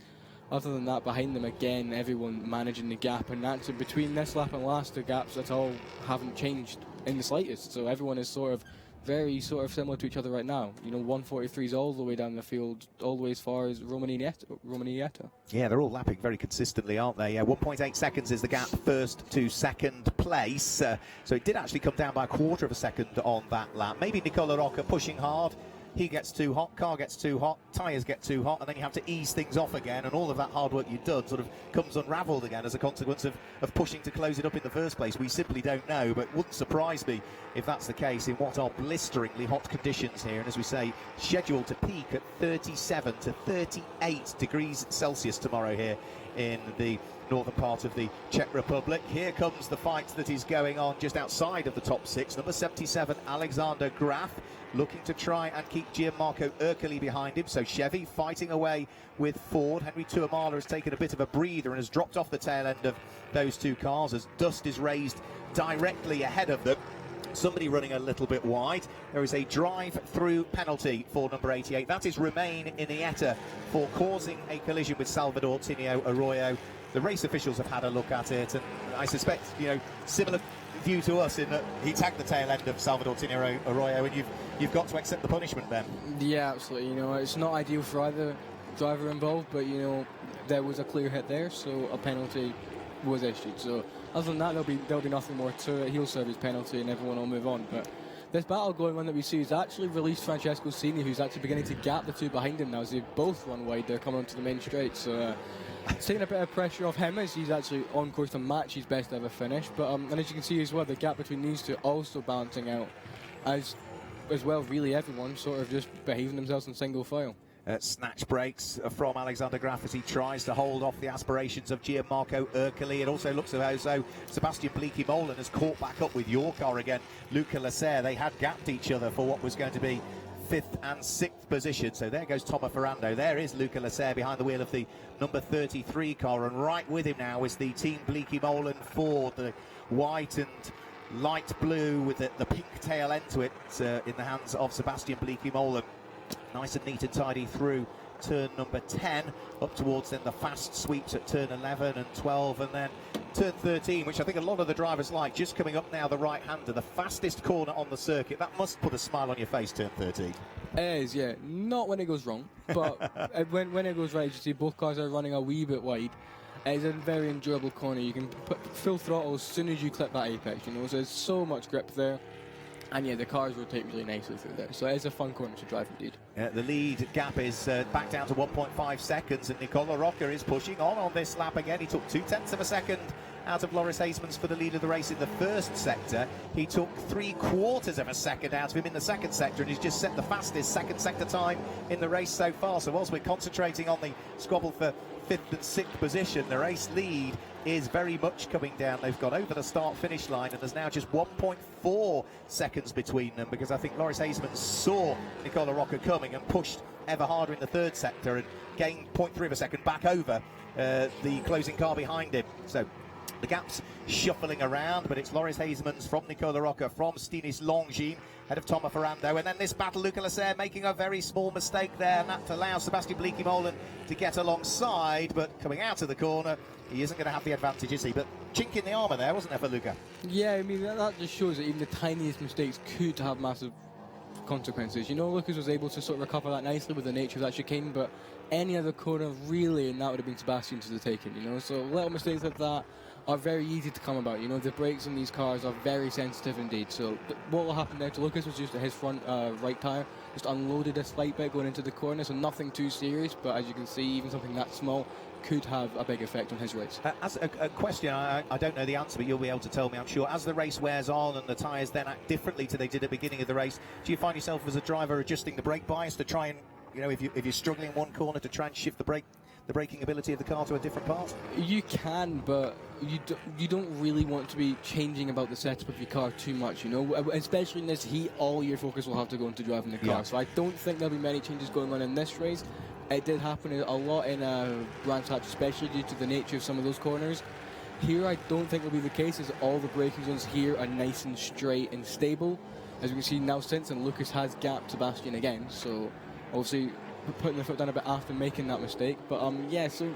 Other than that, behind them again, everyone managing the gap, and that's between this lap and last, the gaps at all haven't changed in the slightest. So everyone is sort of very similar to each other right now. You know, 143s all the way down the field, all the way as far as Romanietta. Yeah, they're all lapping very consistently, aren't they? 1.8 seconds is the gap first to second place. So it did actually come down by a quarter of a second on that lap. Maybe Nicola Rocca pushing hard. He gets too hot, car gets too hot, tyres get too hot, and then you have to ease things off again, and all of that hard work you've done sort of comes unravelled again as a consequence of pushing to close it up in the first place. We simply don't know, but wouldn't surprise me if that's the case in what are blisteringly hot conditions here, and as we say, scheduled to peak at 37 to 38 degrees Celsius tomorrow here in the northern part of the Czech Republic. Here comes the fight that is going on just outside of the top six. Number 77, Alexander Graf, looking to try and keep Gianmarco Ercoli behind him. So Chevy fighting away with Ford. Henry Tuamala has taken a bit of a breather and has dropped off the tail end of those two cars as dust is raised directly ahead of them. Somebody running a little bit wide. There is a drive-through penalty for number 88. That is Romain Iniesta for causing a collision with Salvador Tinio Arroyo. The race officials have had a look at it, and I suspect, you know, similar view to us in that he tagged the tail end of Salvador Tinio Arroyo, and you've got to accept the punishment then. Yeah, absolutely. You know, it's not ideal for either driver involved, but you know, there was a clear hit there, so a penalty was issued. So other than that, there'll be nothing more to it. He'll serve his penalty, and everyone will move on. But this battle going on that we see is actually released Francesco Sini, who's actually beginning to gap the two behind him now as they both run wide. They're coming onto the main straight, so it's taking a bit of pressure off him as he's actually on course to match his best ever finish. But and as you can see as well, the gap between these two also balancing out as well. Really, everyone sort of just behaving themselves in single file. Snatch breaks from Alexander Graf as he tries to hold off the aspirations of Gianmarco Ercoli. It also looks as though Sebastian Bleekie-Molen has caught back up with your car again. Luca Lasser, they had gapped each other for what was going to be 5th and 6th position. So there goes Tomo Ferrando. There is Luca Lasser behind the wheel of the number 33 car, and right with him now is the Team Bleekie-Molen Ford, the white and light blue with the pink tail end to it in the hands of Sebastian Bleekie-Molen. Nice and neat and tidy through turn number 10, up towards then the fast sweeps at turn 11 and 12, and then turn 13, which I think a lot of the drivers like, just coming up now the right-hander, the fastest corner on the circuit. That must put a smile on your face, turn 13. It is, yeah. Not when it goes wrong, but when it goes right, you see both cars are running a wee bit wide. It's a very enjoyable corner. You can put full throttle as soon as you clip that apex, you know, so there's so much grip there. And yeah, the cars rotate really nicely through there, so it's a fun corner to drive indeed. The lead gap is back down to 1.5 seconds, and Nicola Rocca is pushing on this lap again. He took 0.2 of a second out of Loris Hasemans for the lead of the race in the first sector. He took 3/4 of a second out of him in the second sector, and he's just set the fastest second sector time in the race so far. So whilst we're concentrating on the squabble for 5th and 6th position, the race lead is very much coming down. They've got over the start-finish line, and there's now just 1.4 seconds between them, because I think Loris Hasemans saw Nicola Rocca coming and pushed ever harder in the third sector and gained 0.3 of a second back over the closing car behind him. So the gap's shuffling around, but it's Loris Hasemans from Nicola Rocca, from Stinis Longines, ahead of Tomo Ferrando, and then this battle, Luca Lasser making a very small mistake there, and that allows Sebastian Bleekie-Molen to get alongside, but coming out of the corner, he isn't going to have the advantage, is he? But chink in the armour there, wasn't there, for Luca? Yeah, I mean, that just shows that even the tiniest mistakes could have massive consequences. You know, Lucas was able to sort of recover that nicely with the nature of that chicane, but any other corner, really, and that would have been Sebastian to the taking, you know? So little mistakes like that are very easy to come about. You know, the brakes on these cars are very sensitive indeed. So what will happen there to Lucas was just that his front right tyre just unloaded a slight bit going into the corner, so nothing too serious, but as you can see, even something that small could have a big effect on his race. As a question, I don't know the answer, but you'll be able to tell me, I'm sure. As the race wears on and the tyres then act differently to they did at the beginning of the race, do you find yourself as a driver adjusting the brake bias to try and, you know, if you're struggling in one corner, to try and shift the braking ability of the car to a different part? You can, but you don't really want to be changing about the setup of your car too much, you know, especially in this heat. All your focus will have to go into driving the car. Yeah. So I don't think there'll be many changes going on in this race. It did happen a lot in Brands Hatch, especially due to the nature of some of those corners. Here I don't think will be the case, as all the braking zones here are nice and straight and stable. As we can see now since, and Lucas has gapped Sebastian again, so obviously putting the foot down a bit after making that mistake. But yeah, so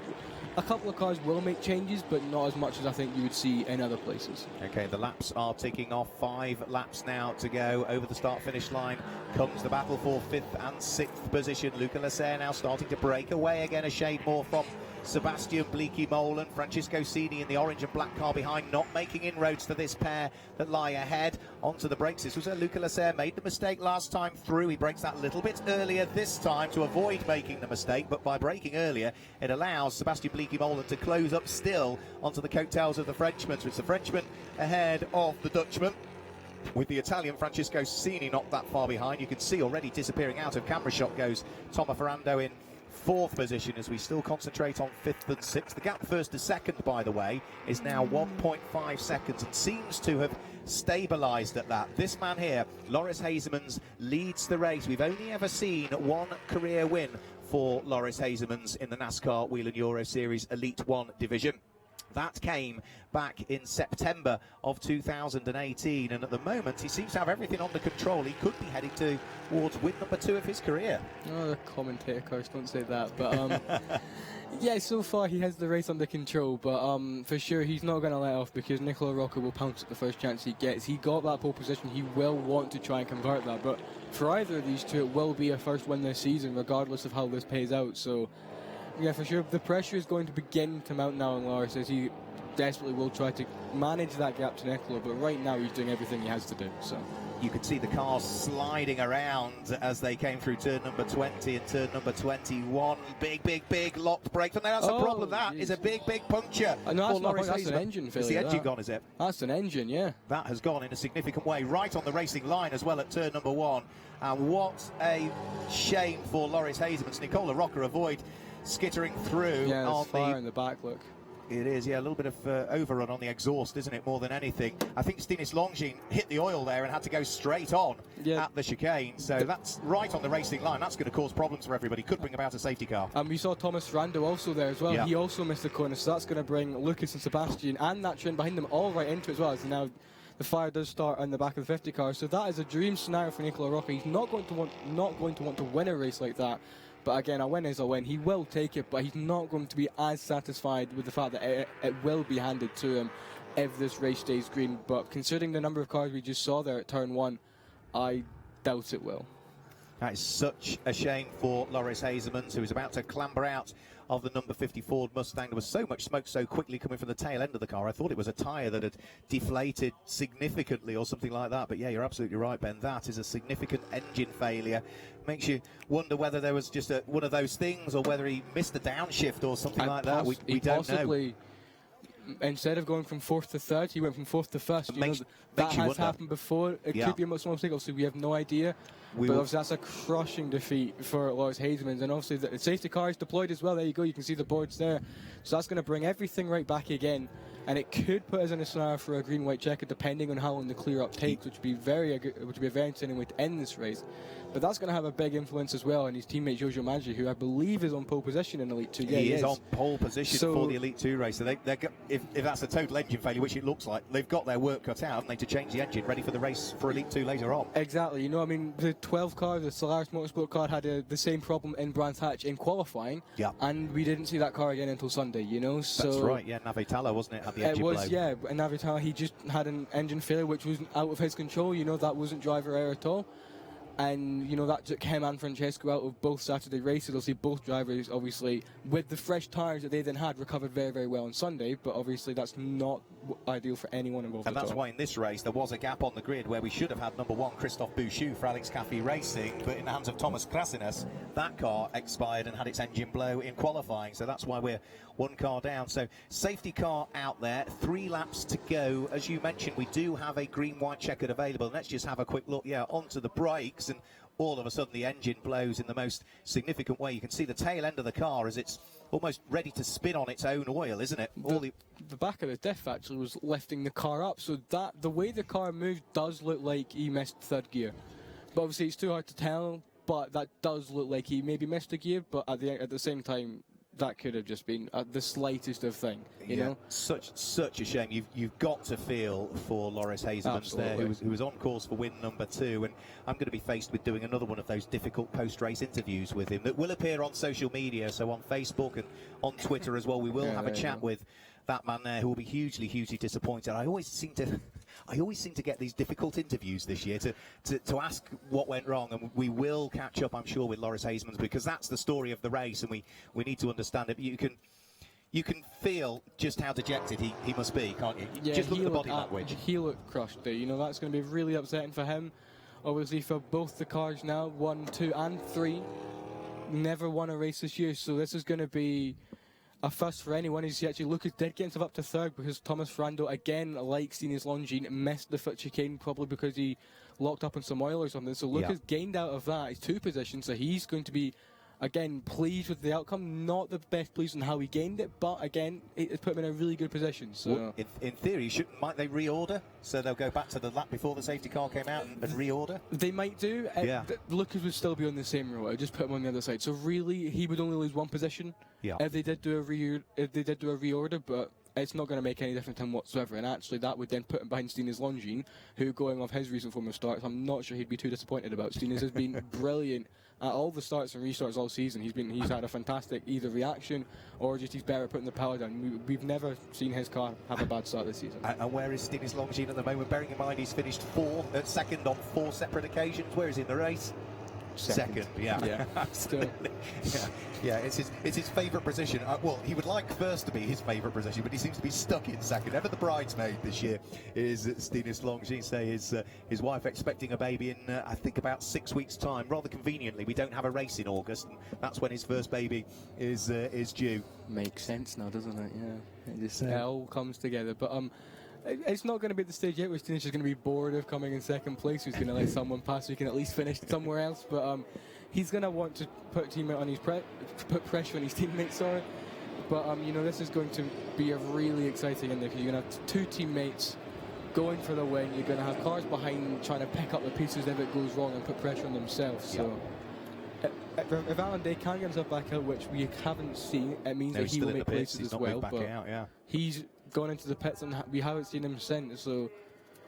a couple of cars will make changes, but not as much as I think you would see in other places. Okay, the laps are ticking off. 5 laps now to go. Over the start-finish line comes the battle for 5th and 6th position. Luca Lasser now starting to break away again a shade more from Sebastian Bleekie-Molen. Francesco Cini in the orange and black car behind, not making inroads to this pair that lie ahead. Onto the brakes. This was where Luca Lasser made the mistake last time through. He breaks that little bit earlier this time to avoid making the mistake, but by braking earlier, it allows Sebastian Bleekie-Molen to close up still onto the coattails of the Frenchman. So it's the Frenchman ahead of the Dutchman, with the Italian Francesco Cini not that far behind. You can see already disappearing out of camera shot goes Tomo Ferrando in 4th position, as we still concentrate on 5th and 6th. The gap first to second, by the way, is now 1.5 seconds and seems to have stabilised at that. This man here, Loris Hazemans, leads the race. We've only ever seen one career win for Loris Hazemans in the NASCAR Whelen Euro Series Elite 1 division. That came back in September of 2018, and at the moment he seems to have everything under control. He could be heading towards win number 2 of his career. Oh, the commentator cars don't say that, but yeah, so far he has the race under control, but for sure he's not going to let off, because Nicola Rocca will pounce at the first chance he gets. He got that pole position, he will want to try and convert that, but for either of these two it will be a first win this season, regardless of how this pays out. So yeah, for sure, the pressure is going to begin to mount now on Loris, as he desperately will try to manage that gap to Nicola, but right now he's doing everything he has to do. So you could see the cars sliding around as they came through turn number 20 and turn number 21. Big locked brakes, and that's the problem. That is a big puncture. No, that's an engine failure. Is the engine gone, is it? That's an engine, yeah. That has gone in a significant way, right on the racing line as well at turn number 1. And what a shame for Loris Hazemans. Nicola Rocca avoid skittering through. Yeah, on fire in the back, look. It is, yeah, a little bit of overrun on the exhaust, isn't it, more than anything. I think Stinis Longin hit the oil there and had to go straight on at the chicane. So that's right on the racing line. That's going to cause problems for everybody. Could bring about a safety car. And we saw Thomas Rando also there as well. Yeah. He also missed the corner, so that's going to bring Lucas and Sebastian and that train behind them all right into it as well. As now the fire does start on the back of the 50 car. So that is a dream scenario for Nicola Rocca. He's not going to want to win a race like that. But again, a win is a win. He will take it, but he's not going to be as satisfied with the fact that it will be handed to him if this race stays green. But considering the number of cars we just saw there at turn 1, I doubt it will. That is such a shame for Loris Hazemans, who is about to clamber out of the number 50 Ford Mustang. There was so much smoke so quickly coming from the tail end of the car. I thought it was a tyre that had deflated significantly or something like that. But yeah, you're absolutely right, Ben. That is a significant engine failure. Makes you wonder whether there was just one of those things, or whether he missed a downshift or something like that. We don't know. Instead of going from 4th to 3rd, he went from 4th to 1st. That has happened before. It could be a small mistake. Obviously, we have no idea. But obviously, that's a crushing defeat for Loris Hazemans. And obviously, the safety car is deployed as well. There you go. You can see the boards there. So that's going to bring everything right back again. And it could put us in a scenario for a green-white checker, depending on how long the clear-up takes, which would be a very entertaining way to end this race. But that's going to have a big influence as well on his teammate Giorgio Maggi, who I believe is on pole position in Elite 2. Yeah, he is on pole position for the Elite 2 race. So if that's a total engine failure, which it looks like, they've got their work cut out, haven't they, to change the engine, ready for the race for Elite 2 later on. Exactly. You know, I mean, the 12 car, the Solaris Motorsport car, had the same problem in Brands Hatch in qualifying. Yeah. And we didn't see that car again until Sunday, you know. So that's right, yeah. Navetala, wasn't it, had the engine blow? It was, yeah. And Navetala, he just had an engine failure, which was out of his control. You know, that wasn't driver error at all. And, you know, that took him and Francesco out of both Saturday races. Obviously, both drivers, obviously, with the fresh tyres that they then had, recovered very, very well on Sunday. But obviously, that's not ideal for anyone involved. And that's why in this race, there was a gap on the grid where we should have had number 1, Christophe Bouchou for Alex Caffey Racing. But in the hands of Thomas Krasinas, that car expired and had its engine blow in qualifying. So that's why we're 1 car down. So safety car out there, 3 laps to go. As you mentioned, we do have a green-white checkered available. Let's just have a quick look, onto the brakes. And all of a sudden the engine blows in the most significant way. You can see the tail end of the car as it's almost ready to spin on its own oil, isn't it? The back of the diff actually was lifting the car up, so that the way the car moved does look like he missed 3rd gear. But obviously it's too hard to tell, but that does look like he maybe missed a gear, but at the same time, that could have just been the slightest of thing, you know. Such a shame. You've got to feel for Loris Hazelmans there, who was on course for win number 2, and I'm going to be faced with doing another one of those difficult post-race interviews with him that will appear on social media, so on Facebook and on Twitter as well. We will have a chat with that man there, who will be hugely disappointed. I always seem to get these difficult interviews this year to ask what went wrong, and we will catch up, I'm sure, with Loris Hazelmans, because that's the story of the race, and we need to understand it. You can feel just how dejected he must be, can't you? Yeah, just look at the body language. He looked crushed there. You know, that's going to be really upsetting for him. Obviously, for both the cars now, 1, 2, and 3, never won a race this year, so this is going to be a fuss for anyone. He's actually, Lucas did get himself up to 3rd because Thomas Ferrando, again, like Stinus Longines, missed the foot chicane, probably because he locked up on some oil or something. So Lucas gained out of that. He's 2 positions, so he's going to be, again, pleased with the outcome. Not the best pleased on how he gained it, but again, it put him in a really good position. So well, in theory, might they reorder? So they'll go back to the lap before the safety car came out and reorder? They might do. Lucas would still be on the same row. I just put him on the other side. So really, he would only lose 1 position if they did do a reorder, but it's not going to make any difference to him whatsoever. And actually, that would then put him behind Stinus Longines, who, going off his recent form of starts, I'm not sure he'd be too disappointed about. Stinus has been brilliant at all the starts and restarts all season. He's had a fantastic either reaction or just he's better at putting the power down. We've never seen his car have a bad start this season. And where is Stinus Longines at the moment? Bearing in mind he's finished 2nd on 4 separate occasions. Where is he in the race? Second, yeah. Absolutely. Yeah, it's his favourite position. Well, he would like first to be his favourite position, but he seems to be stuck in second. Ever the bridesmaid this year is Stinus Longines. Say his wife expecting a baby in I think about 6 weeks' time. Rather conveniently, we don't have a race in August, and that's when his first baby is due. Makes sense now, doesn't it? Yeah, it all comes together. But it's not going to be at the stage yet where Stinus is going to be bored of coming in second place. He's going to let someone pass so he can at least finish somewhere else. But he's going to want to put put pressure on his teammates. Sorry, but you know, this is going to be a really exciting end there, because you're going to have 2 teammates going for the win. You're going to have cars behind trying to pick up the pieces if it goes wrong and put pressure on themselves. So if Alan Day can get himself back out, which we haven't seen, it means that he will make places as well. But he's gone into the pits and we haven't seen him since. So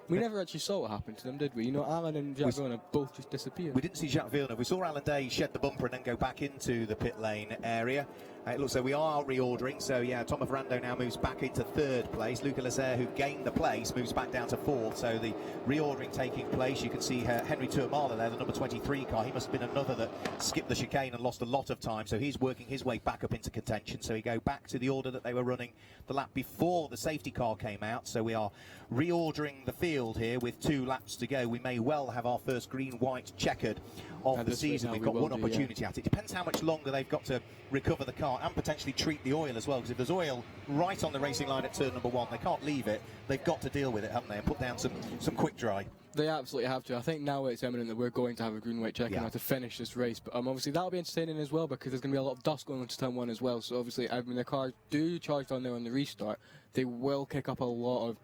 we never actually saw what happened to them, did we? You know, Alan and Jacques Villeneuve both just disappeared. We didn't see Jacques Villeneuve. We saw Alan Day shed the bumper and then go back into the pit lane area. It looks like we are reordering, so yeah, Thomas Ferrando now moves back into 3rd place. Luca Lasser, who gained the place, moves back down to 4th, so the reordering taking place. You can see Henry Tourmala there, the number 23 car. He must have been another that skipped the chicane and lost a lot of time, so he's working his way back up into contention. So he go back to the order that they were running the lap before the safety car came out. So we are reordering the field here with 2 laps to go. We may well have our first green-white checkered of the season. We've got one opportunity at it. Depends how much longer they've got to recover the car and potentially treat the oil as well, because if there's oil right on the racing line at turn number 1, they can't leave it. They've got to deal with it, haven't they, and put down some quick dry. They absolutely have to. I think now it's eminent that we're going to have a green-white check now to finish this race. But obviously that'll be entertaining as well, because there's going to be a lot of dust going into turn 1 as well. So obviously, when the cars do charge down there on the restart, they will kick up a lot of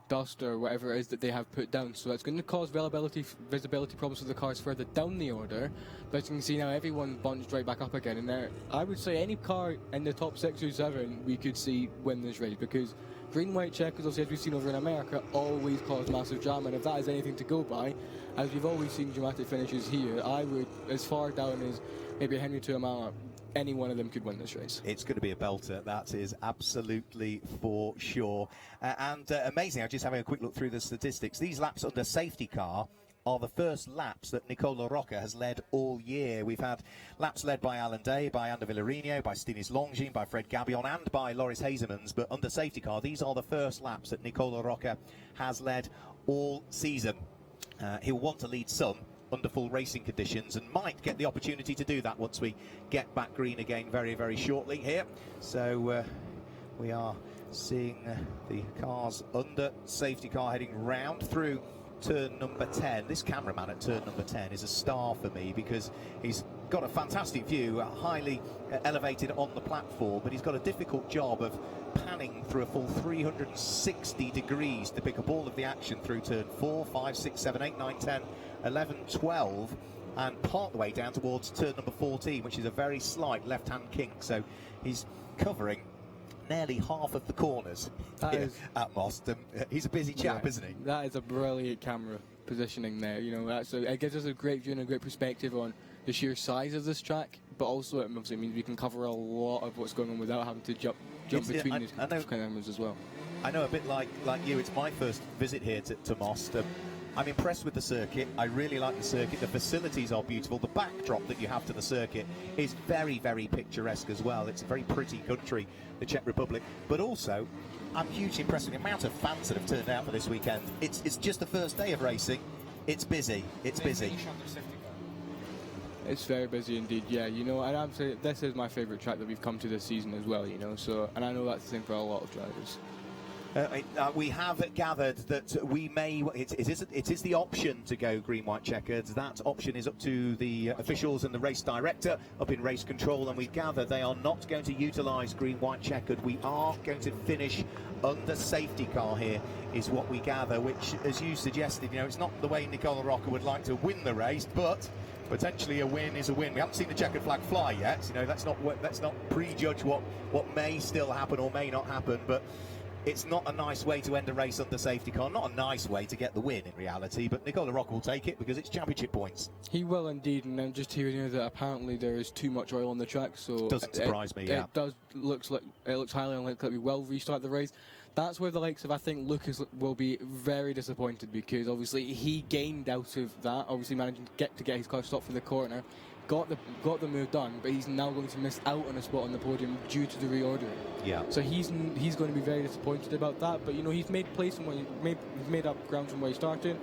dust or whatever it is that they have put down. So it's going to cause visibility problems for the cars further down the order. But as you can see now, everyone bunched right back up again. And there, I would say any car in the top 6 or 7 we could see win this race, because green-white checkers, obviously, as we've seen over in America, always cause massive drama. And if that is anything to go by, as we've always seen dramatic finishes here, I would, as far down as maybe Henry Tourmala, any one of them could win this race. It's going to be a belter, that is absolutely for sure. And amazing, I'm just having a quick look through the statistics. These laps under safety car are the first laps that Nicola Rocca has led all year. We've had laps led by Alan Day, by Ander Villarino, by Stinus Longines, by Fred Gabion and by Loris Hazelmans, but under safety car, these are the first laps that Nicola Rocca has led all season. He'll want to lead some under full racing conditions and might get the opportunity to do that once we get back green again very, very shortly here. So we are seeing the cars under safety car heading round through turn number 10. This cameraman at turn number 10 is a star for me, because he's got a fantastic view, highly elevated on the platform, but he's got a difficult job of panning through a full 360 degrees to pick up all of the action through turn 4, 5, 6, 7, 8, 9, 10, 11, 12, and part the way down towards turn number 14, which is a very slight left-hand kink. So he's covering nearly half of the corners at Most. He's a busy chap, isn't he? That is a brilliant camera positioning there. You know, it gives us a great view and a great perspective on the sheer size of this track, but also it obviously means we can cover a lot of what's going on without having to jump between these cameras as well. I know a bit like you, it's my first visit here to Most. I'm impressed with the circuit. I really like the circuit. The facilities are beautiful. The backdrop that you have to the circuit is very, very picturesque as well. It's a very pretty country, the Czech Republic. But also, I'm hugely impressed with the amount of fans that have turned out for this weekend. It's just the first day of racing. It's busy. It's busy. It's very busy indeed, yeah. You know, and I'm saying this is my favourite track that we've come to this season as well, you know. So, and I know that's the same for a lot of drivers. We have gathered that we may. It is the option to go green, white, checkered. That option is up to the officials and the race director up in race control, and we gather they are not going to utilise green, white, checkered. We are going to finish under safety car here, is what we gather. Which, as you suggested, you know, it's not the way Nicola Rocca would like to win the race, but potentially a win is a win. We haven't seen the checkered flag fly yet. You know, let's not prejudge what may still happen or may not happen, but. It's not a nice way to end a race under safety car, not a nice way to get the win in reality, but Nicola Rocca will take it because it's championship points. He will indeed, and I'm just hearing here that apparently there is too much oil on the track, so doesn't surprise me. Yeah, it looks highly unlikely that we will restart the race. That's where the likes of, I think, Lucas will be very disappointed, because obviously he gained out of that, obviously managing to get his car stopped for the corner, got the move done, but he's now going to miss out on a spot on the podium due to the reordering. Yeah. So he's going to be very disappointed about that. But you know, he's made place from he's made up ground from where he started.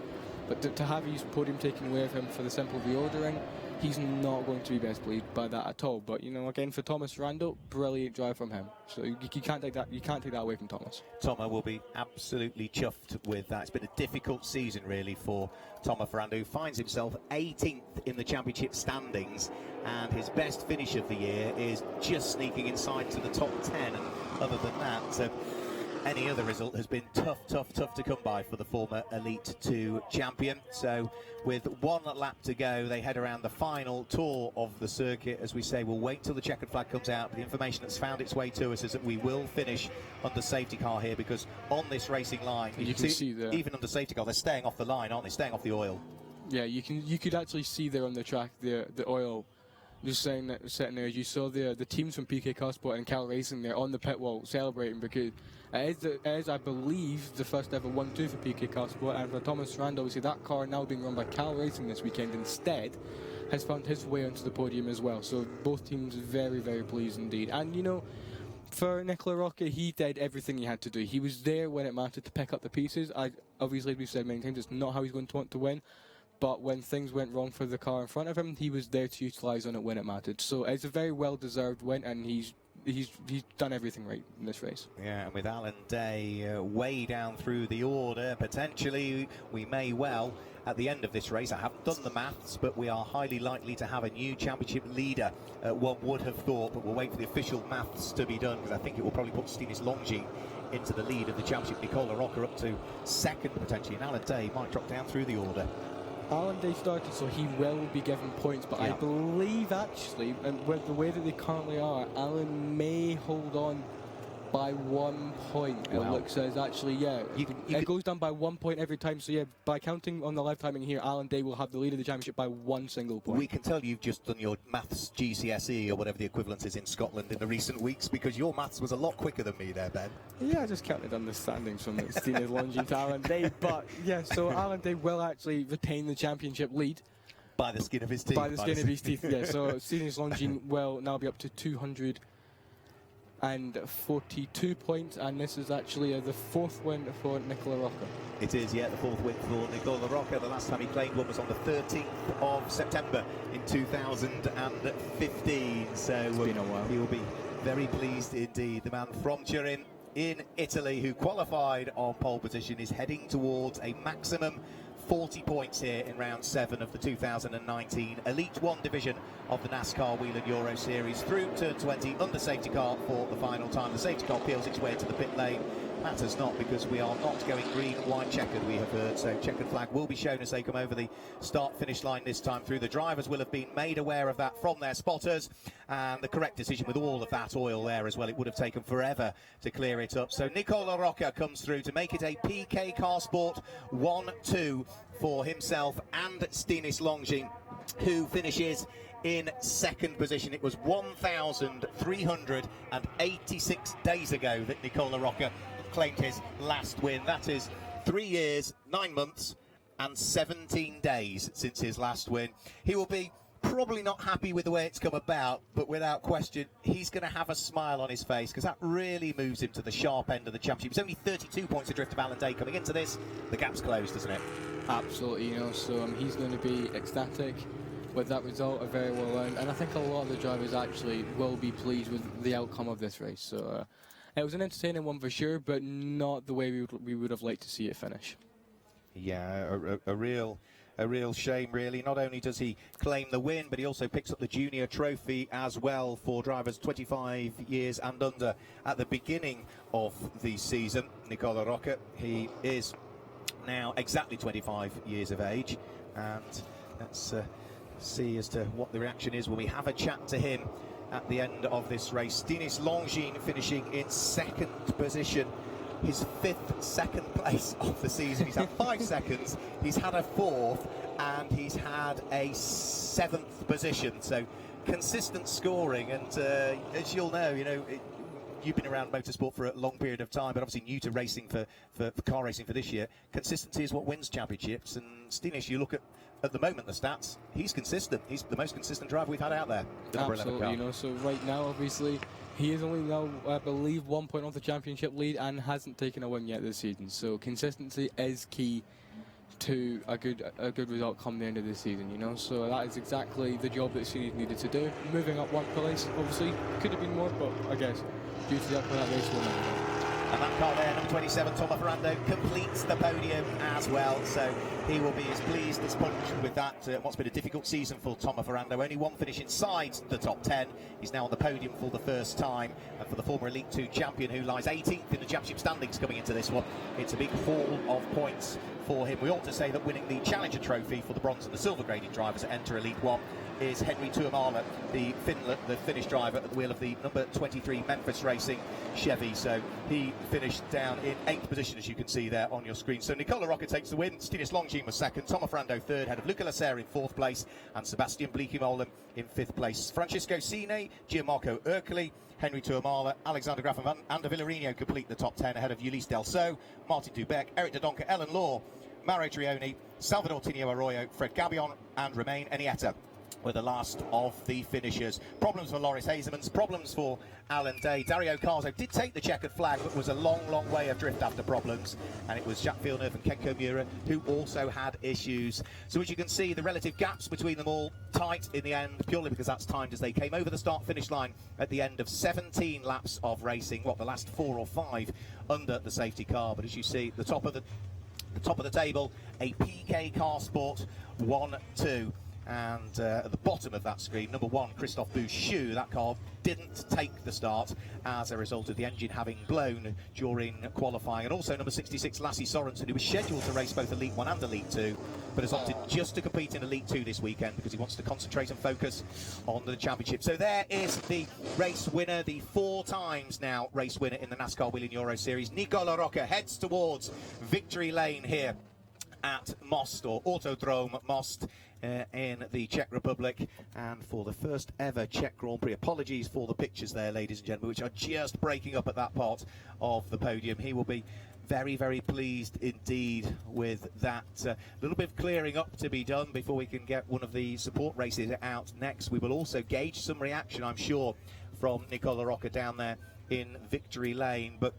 But to have his podium taken away from him for the simple reordering, he's not going to be best pleased by that at all. But you know, again, for Thomas Ferrando, brilliant drive from him. So you can't take that. You can't take that away from Thomas. Thomas will be absolutely chuffed with that. It's been a difficult season really for Thomas Ferrando, who finds himself 18th in the championship standings, and his best finish of the year is just sneaking inside to the top 10. And other than that, any other result has been tough to come by for the former Elite 2 champion. So with one lap to go, they head around the final tour of the circuit. As we say, we'll wait till the checkered flag comes out. But the information that's found its way to us is that we will finish under safety car here, because on this racing line, you can see even under safety car, they're staying off the line, aren't they? Staying off the oil. Yeah, you could actually see there on the track the oil just sitting there. You saw the teams from PK Carsport and Cal Racing there on the pit wall celebrating, because it is, I believe, the first ever 1-2 for PK Carsport, and for Thomas Ferrando, obviously that car now being run by Cal Racing this weekend instead has found his way onto the podium as well. So both teams very, very pleased indeed. And you know, for Nicola Rocca, he did everything he had to do. He was there when it mattered to pick up the pieces. Obviously, as we've said many times, it's not how he's going to want to win. But when things went wrong for the car in front of him, he was there to utilise on it when it mattered. So it's a very well-deserved win, and he's done everything right in this race. Yeah, and with Alan Day way down through the order, potentially we may well, at the end of this race, I haven't done the maths, but we are highly likely to have a new championship leader, one would have thought, but we'll wait for the official maths to be done, because I think it will probably put Stinis Longin into the lead of the championship. Nicola Rocca up to second potentially, and Alan Day might drop down through the order. Alan Day started, so he will be given points, but I believe actually, and with the way that they currently are, Alan may hold on by 1 point. It looks as actually, it goes down by 1 point every time. So yeah, by counting on the live timing here, Alan Day will have the lead of the championship by 1 single point. We can tell you've just done your maths GCSE or whatever the equivalent is in Scotland in the recent weeks, because your maths was a lot quicker than me there, Ben. Yeah, I just counted on the standings from Stinis Longin to Alan Day, but yeah, so Alan Day will actually retain the championship lead. By the skin of his teeth. By the skin of his teeth, yeah. So Stinis Longin will now be up to 242 points, and this is actually the fourth win for Nicola Rocca. It is, yeah, the fourth win for Nicola Rocca. The last time he claimed one was on the 13th of September in 2015. So it's been a while. He will be very pleased indeed. The man from Turin in Italy, who qualified on pole position, is heading towards a maximum 40 points here in round 7 of the 2019 Elite 1 division of the NASCAR Whelen Euro Series, through turn 20 under safety car for the final time. The safety car peels its way to the pit lane, matters not, because we are not going green, white, checkered, we have heard. So checkered flag will be shown as they come over the start-finish line this time through. The drivers will have been made aware of that from their spotters, and the correct decision with all of that oil there as well. It would have taken forever to clear it up. So Nicola Rocca comes through to make it a PK Car Sport 1-2 for himself and Stinis Longin, who finishes in second position. It was 1,386 days ago that Nicola Rocca claimed his last win. That is 3 years, 9 months and 17 days since his last win. He will be probably not happy with the way it's come about, but without question he's going to have a smile on his face, because that really moves him to the sharp end of the championship. It's only 32 points adrift of Alan Day coming into this. The gap's closed, isn't it? Absolutely, you know, so he's going to be ecstatic with that result, very well earned, and I think a lot of the drivers actually will be pleased with the outcome of this race. So it was an entertaining one for sure, but not the way we would have liked to see it finish. Yeah, a real shame, really. Not only does he claim the win, but he also picks up the junior trophy as well for drivers 25 years and under at the beginning of the season. Nicola Rocca, he is now exactly 25 years of age, and let's see as to what the reaction is when we have a chat to him at the end of this race. Stinis Longin finishing in second position, his 5th second place of the season. He's had 5 seconds, he's had a 4th, and he's had a 7th position. So consistent scoring, and as you'll know, you've been around motorsport for a long period of time, but obviously new to racing for car racing for this year. Consistency is what wins championships, and Stinis, you look at the moment the stats, he's consistent. He's the most consistent driver we've had out there. Absolutely, so right now, obviously, he is only now, I believe, 1 point off the championship lead and hasn't taken a win yet this season. So consistency is key to a good result come the end of the season, So that is exactly the job that Stinis needed to do. Moving up 1 place, obviously, could have been more, but I guess due to the outcome of that race, we'll never know. And that car there, number 27, Tomo Ferrando, completes the podium as well. So he will be as pleased as punch with that. What's been a difficult season for Tomo Ferrando. Only one finish inside the top 10. He's now on the podium for the first time. And for the former Elite 2 champion, who lies 18th in the championship standings coming into this one, it's a big haul of points for him. We ought to say that winning the Challenger Trophy for the bronze and the silver graded drivers that enter Elite 1 is Henry Tuomala, the Finnish driver at the wheel of the number 23 Memphis Racing Chevy. So he finished down in 8th position, as you can see there on your screen. So Nicola Rocca takes the win. Stinis Longin was second, Tomo Ferrando third, ahead of Luca Lasser in 4th place, and Sebastian Bleekemolen in 5th place. Francisco Cine, Gianmarco Ercoli, Henry Tuomala, Alexander Graf and Ander Villarino complete the top 10, ahead of Ulysse Delceau, Martin Dubec, Eric Dodonka, Ellen Law, Mauro Trioni, Salvador Tinio Arroyo, Fred Gabion and Romain Enietta were the last of the finishers. Problems for Loris Hazemans, problems for Alan Day. Dario Carzo did take the checkered flag, but was a long way adrift after problems, and it was Jacques Villeneuve and Kenko Miura who also had issues. So as you can see, the relative gaps between them all tight in the end, purely because that's timed as they came over the start-finish line at the end of 17 laps of racing, the last 4 or 5 under the safety car. But as you see, the top of the table, a PK Car Sport 1-2. And at the bottom of that screen, number 1, Christophe Bouchou. That car didn't take the start as a result of the engine having blown during qualifying. And also number 66, Lassie Sorensen, who was scheduled to race both Elite 1 and Elite 2, but has opted just to compete in Elite 2 this weekend because he wants to concentrate and focus on the championship. So there is the race winner, the 4 times now race winner in the NASCAR Whelen Euro Series. Nicola Rocca heads towards victory lane here at Most, or Autodrom Most, in the Czech Republic, and for the first ever Czech Grand Prix. Apologies for the pictures there, ladies and gentlemen, which are just breaking up at that part of the podium. He will be very pleased indeed with that. Little bit of clearing up to be done before we can get one of the support races out next. We will also gauge some reaction, I'm sure, from Nicola Rocca down there in victory lane. But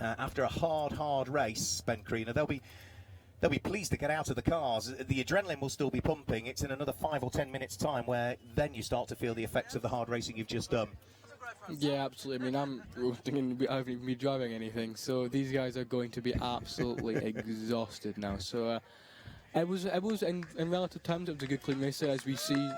after a hard race, Ben Creaner, they'll be pleased to get out of the cars. The adrenaline will still be pumping. It's in another 5 or 10 minutes time where then you start to feel the effects of the hard racing you've just done. Yeah, absolutely. I mean, I'm thinking I haven't even been driving anything, so these guys are going to be absolutely exhausted now. So it was in relative terms, it was a good clean race, as we see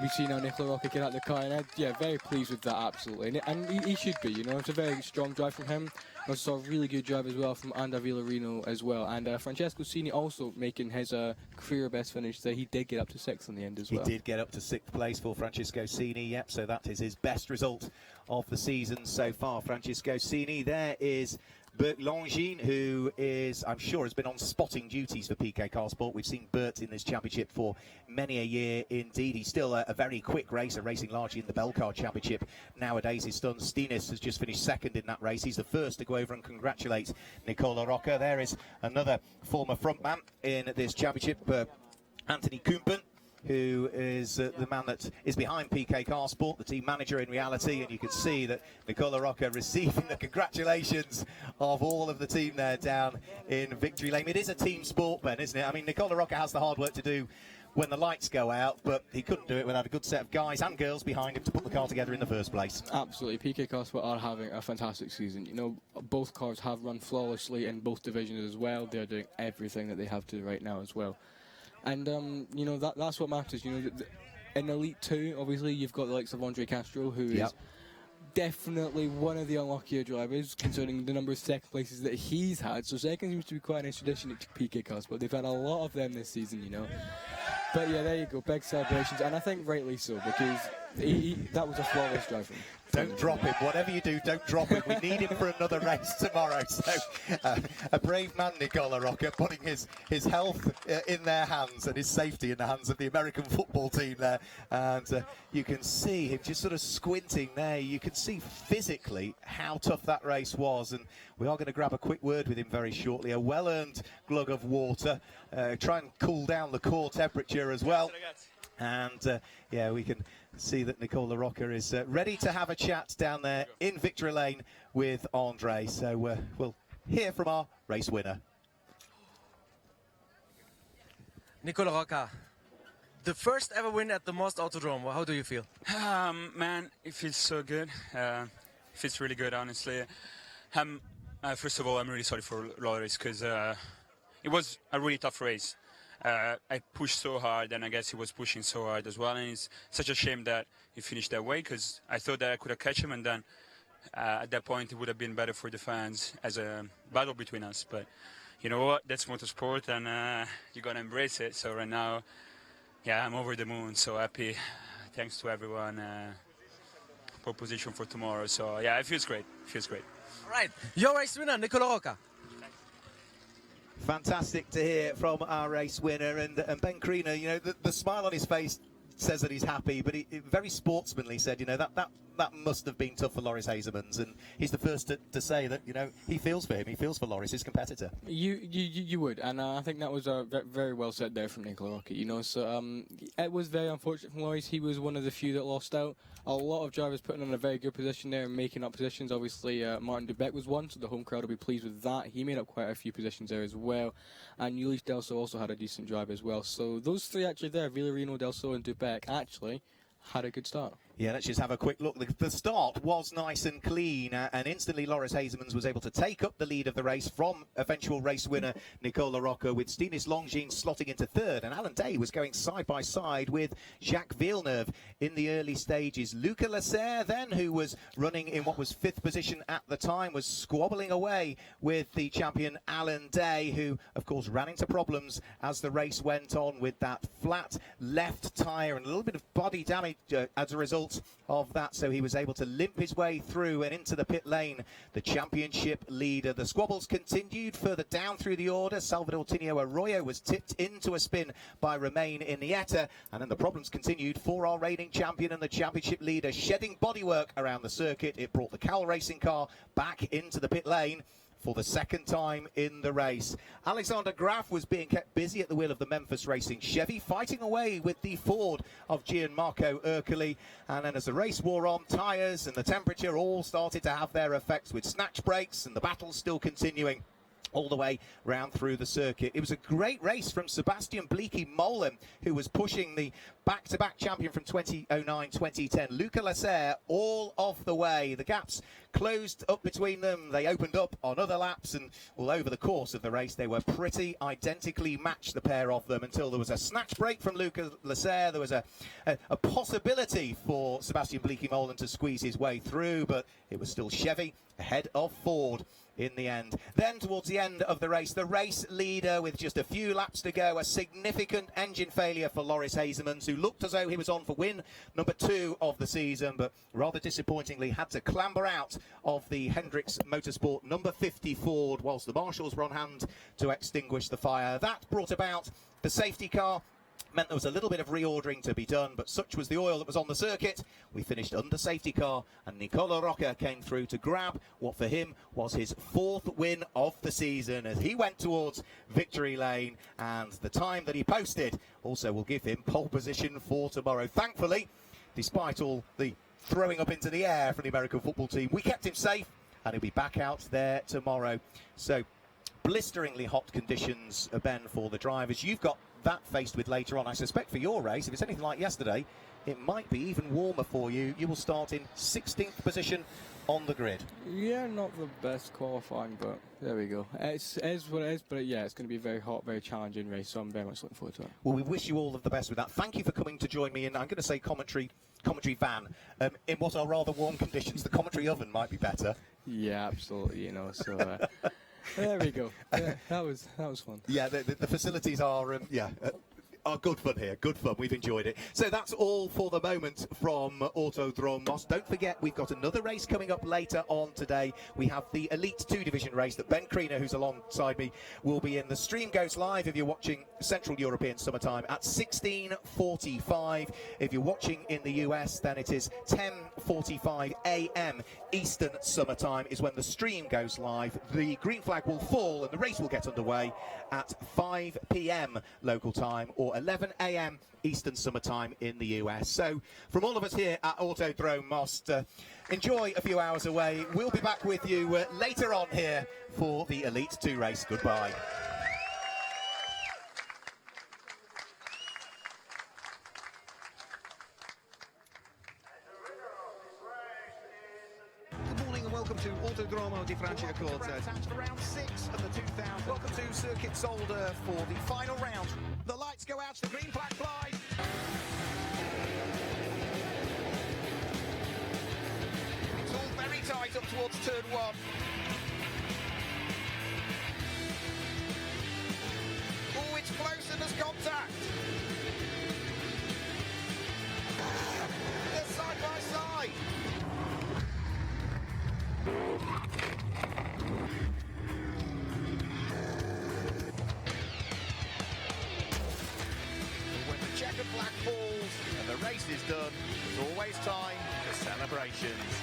We see now Nicola Rocca get out the car, and yeah, very pleased with that, absolutely. And he should be, you know, it's a very strong drive from him. I saw a really good drive as well from Andrea Villarino as well. And Francesco Cini also making his career best finish there. He did get up to 6th in the end as well. He did get up to 6th place for Francesco Cini, yep, so that is his best result of the season so far. Francesco Cini, there is Bert Longines, who is, I'm sure, has been on spotting duties for PK Carsport. We've seen Bert in this championship for many a year indeed. He's still a very quick racer, racing largely in the Belcar Championship nowadays. His son Stinis has just finished 2nd in that race. He's the first to go over and congratulate Nicola Rocca. There is another former frontman in this championship, Anthony Kumpen, who is the man that is behind PK Carsport, the team manager in reality, and you can see that Nicola Rocca receiving the congratulations of all of the team there down in Victory Lane. It is a team sport, Ben, isn't it? I mean, Nicola Rocca has the hard work to do when the lights go out, but he couldn't do it without a good set of guys and girls behind him to put the car together in the first place. Absolutely, PK Carsport are having a fantastic season. You know, both cars have run flawlessly in both divisions as well. They're doing everything that they have to right now as well. And, you know, that's what matters. You know, in Elite 2, obviously, you've got the likes of Andre Castro, who is definitely one of the unluckier drivers, considering the number of second places that he's had. So second seems to be quite a nice tradition at PK Carsport. They've had a lot of them this season, you know. But, yeah, there you go, big celebrations, and I think rightly so, because that was a flawless drive from him. Don't drop him. Whatever you do, don't drop him. We need him for another race tomorrow. So, a brave man, Nicola Rocca, putting his health in their hands and his safety in the hands of the American football team there. And you can see him just sort of squinting there. You can see physically how tough that race was. And we are going to grab a quick word with him very shortly. A well-earned glug of water. Try and cool down the core temperature as well. And, yeah, we can see that Nicola Rocca is ready to have a chat down there in Victory Lane with Andre. So we'll hear from our race winner. Nicola Rocca, the first ever win at the Most Autodrom. How do you feel? Man, it feels so good. It feels really good, honestly. First of all, I'm really sorry for Loris because it was a really tough race. I pushed so hard, and I guess he was pushing so hard as well, and it's such a shame that he finished that way, because I thought that I could have catch him, and then at that point it would have been better for the fans as a battle between us. But you know what, that's motorsport, and you gotta embrace it. So right now, yeah, I'm over the moon, so happy. Thanks to everyone. Pole position for tomorrow, so yeah, it feels great. All right, your race winner, Nicola Rocca. Fantastic to hear from our race winner, and Ben Creaner, you know, the smile on his face says that he's happy, but he very sportsmanly said, you know, that must have been tough for Loris Hazemans, and he's the first to say that, you know, he feels for him, he feels for Loris, his competitor. You would, and I think that was very well said there from Nicola Rocca, you know. So it was very unfortunate for Loris. He was one of the few that lost out. A lot of drivers putting in a very good position there and making up positions. Obviously, Martin Dubeck was one, so the home crowd will be pleased with that. He made up quite a few positions there as well, and Ulysse Delso also had a decent drive as well. So those three actually there, Villarino, Delso and Dubeck, actually had a good start. Yeah, let's just have a quick look. The start was nice and clean, and instantly Loris Hazemans was able to take up the lead of the race from eventual race winner Nicola Rocca, with Stinis Longines slotting into 3rd, and Alan Day was going side by side with Jacques Villeneuve in the early stages. Luca Lasserre then, who was running in what was 5th position at the time, was squabbling away with the champion Alan Day, who of course ran into problems as the race went on with that flat left tyre and a little bit of body damage as a result of that, so he was able to limp his way through and into the pit lane, the championship leader. The squabbles continued further down through the order. Salvador Tinio Arroyo was tipped into a spin by Romain Iniesta, and then the problems continued for our reigning champion and the championship leader, shedding bodywork around the circuit. It brought the Cal racing car back into the pit lane for the 2nd time in the race. Alexander Graf was being kept busy at the wheel of the Memphis Racing Chevy, fighting away with the Ford of Gianmarco Ercoli. And then as the race wore on, tyres and the temperature all started to have their effects, with snatch breaks and the battle still continuing all the way round through the circuit. It was a great race from Sebastian Bleekie-Molen, who was pushing the back-to-back champion from 2009-2010, Luca Lasser, all of the way. The gaps closed up between them. They opened up on other laps, and all over the course of the race, they were pretty identically matched, the pair of them, until there was a snatch break from Luca Lasser. There was a possibility for Sebastian Bleekie-Molen to squeeze his way through, but it was still Chevy ahead of Ford in the end. Then towards the end of the race leader with just a few laps to go, a significant engine failure for Loris Hazemans, who looked as though he was on for win number 2 of the season, but rather disappointingly had to clamber out of the Hendricks Motorsport number 50 Ford whilst the marshals were on hand to extinguish the fire. That brought about the safety car. Meant there was a little bit of reordering to be done, but such was the oil that was on the circuit. We finished under safety car, and Nicola Rocca came through to grab what for him was his 4th win of the season as he went towards victory lane, and the time that he posted also will give him pole position for tomorrow. Thankfully, despite all the throwing up into the air from the American football team, we kept him safe, and he'll be back out there tomorrow. So, blisteringly hot conditions, Ben, for the drivers. You've got that faced with later on. I suspect for your race, if it's anything like yesterday, it might be even warmer for you. You will start in 16th position on the grid. Yeah, not the best qualifying, but there we go. It is what it is, but yeah, it's going to be a very hot, very challenging race, so I'm very much looking forward to it. Well, we wish you all of the best with that. Thank you for coming to join me in, I'm going to say commentary van. In what are rather warm conditions, the commentary oven might be better. Yeah, absolutely, you know, so... there we go. Yeah, that was fun. Yeah, the facilities are good fun here. Good fun. We've enjoyed it. So that's all for the moment from Autodrom Most. Don't forget, we've got another race coming up later on today. We have the Elite 2 division race that Ben Kriener, who's alongside me, will be in. The stream goes live if you're watching Central European Summertime at 16:45. If you're watching in the US, then it is 10:45 a.m. Eastern Summertime is when the stream goes live. The green flag will fall and the race will get underway at 5 p.m. local time, or 11 a.m. Eastern Summertime in the US. So from all of us here at Autodrom Most, enjoy a few hours away. We'll be back with you later on here for the Elite 2 race. Goodbye. Good morning and welcome to Autodromo di Franciacorta. Attached to round 6 of the 2000. Welcome to Circuit Solder for the final round. The lights go out, the green flag flies. It's all very tight up towards turn 1. Oh, it's close and there's contact. They're side by side. When the checkered flag falls and the race is done, there's always time for celebrations.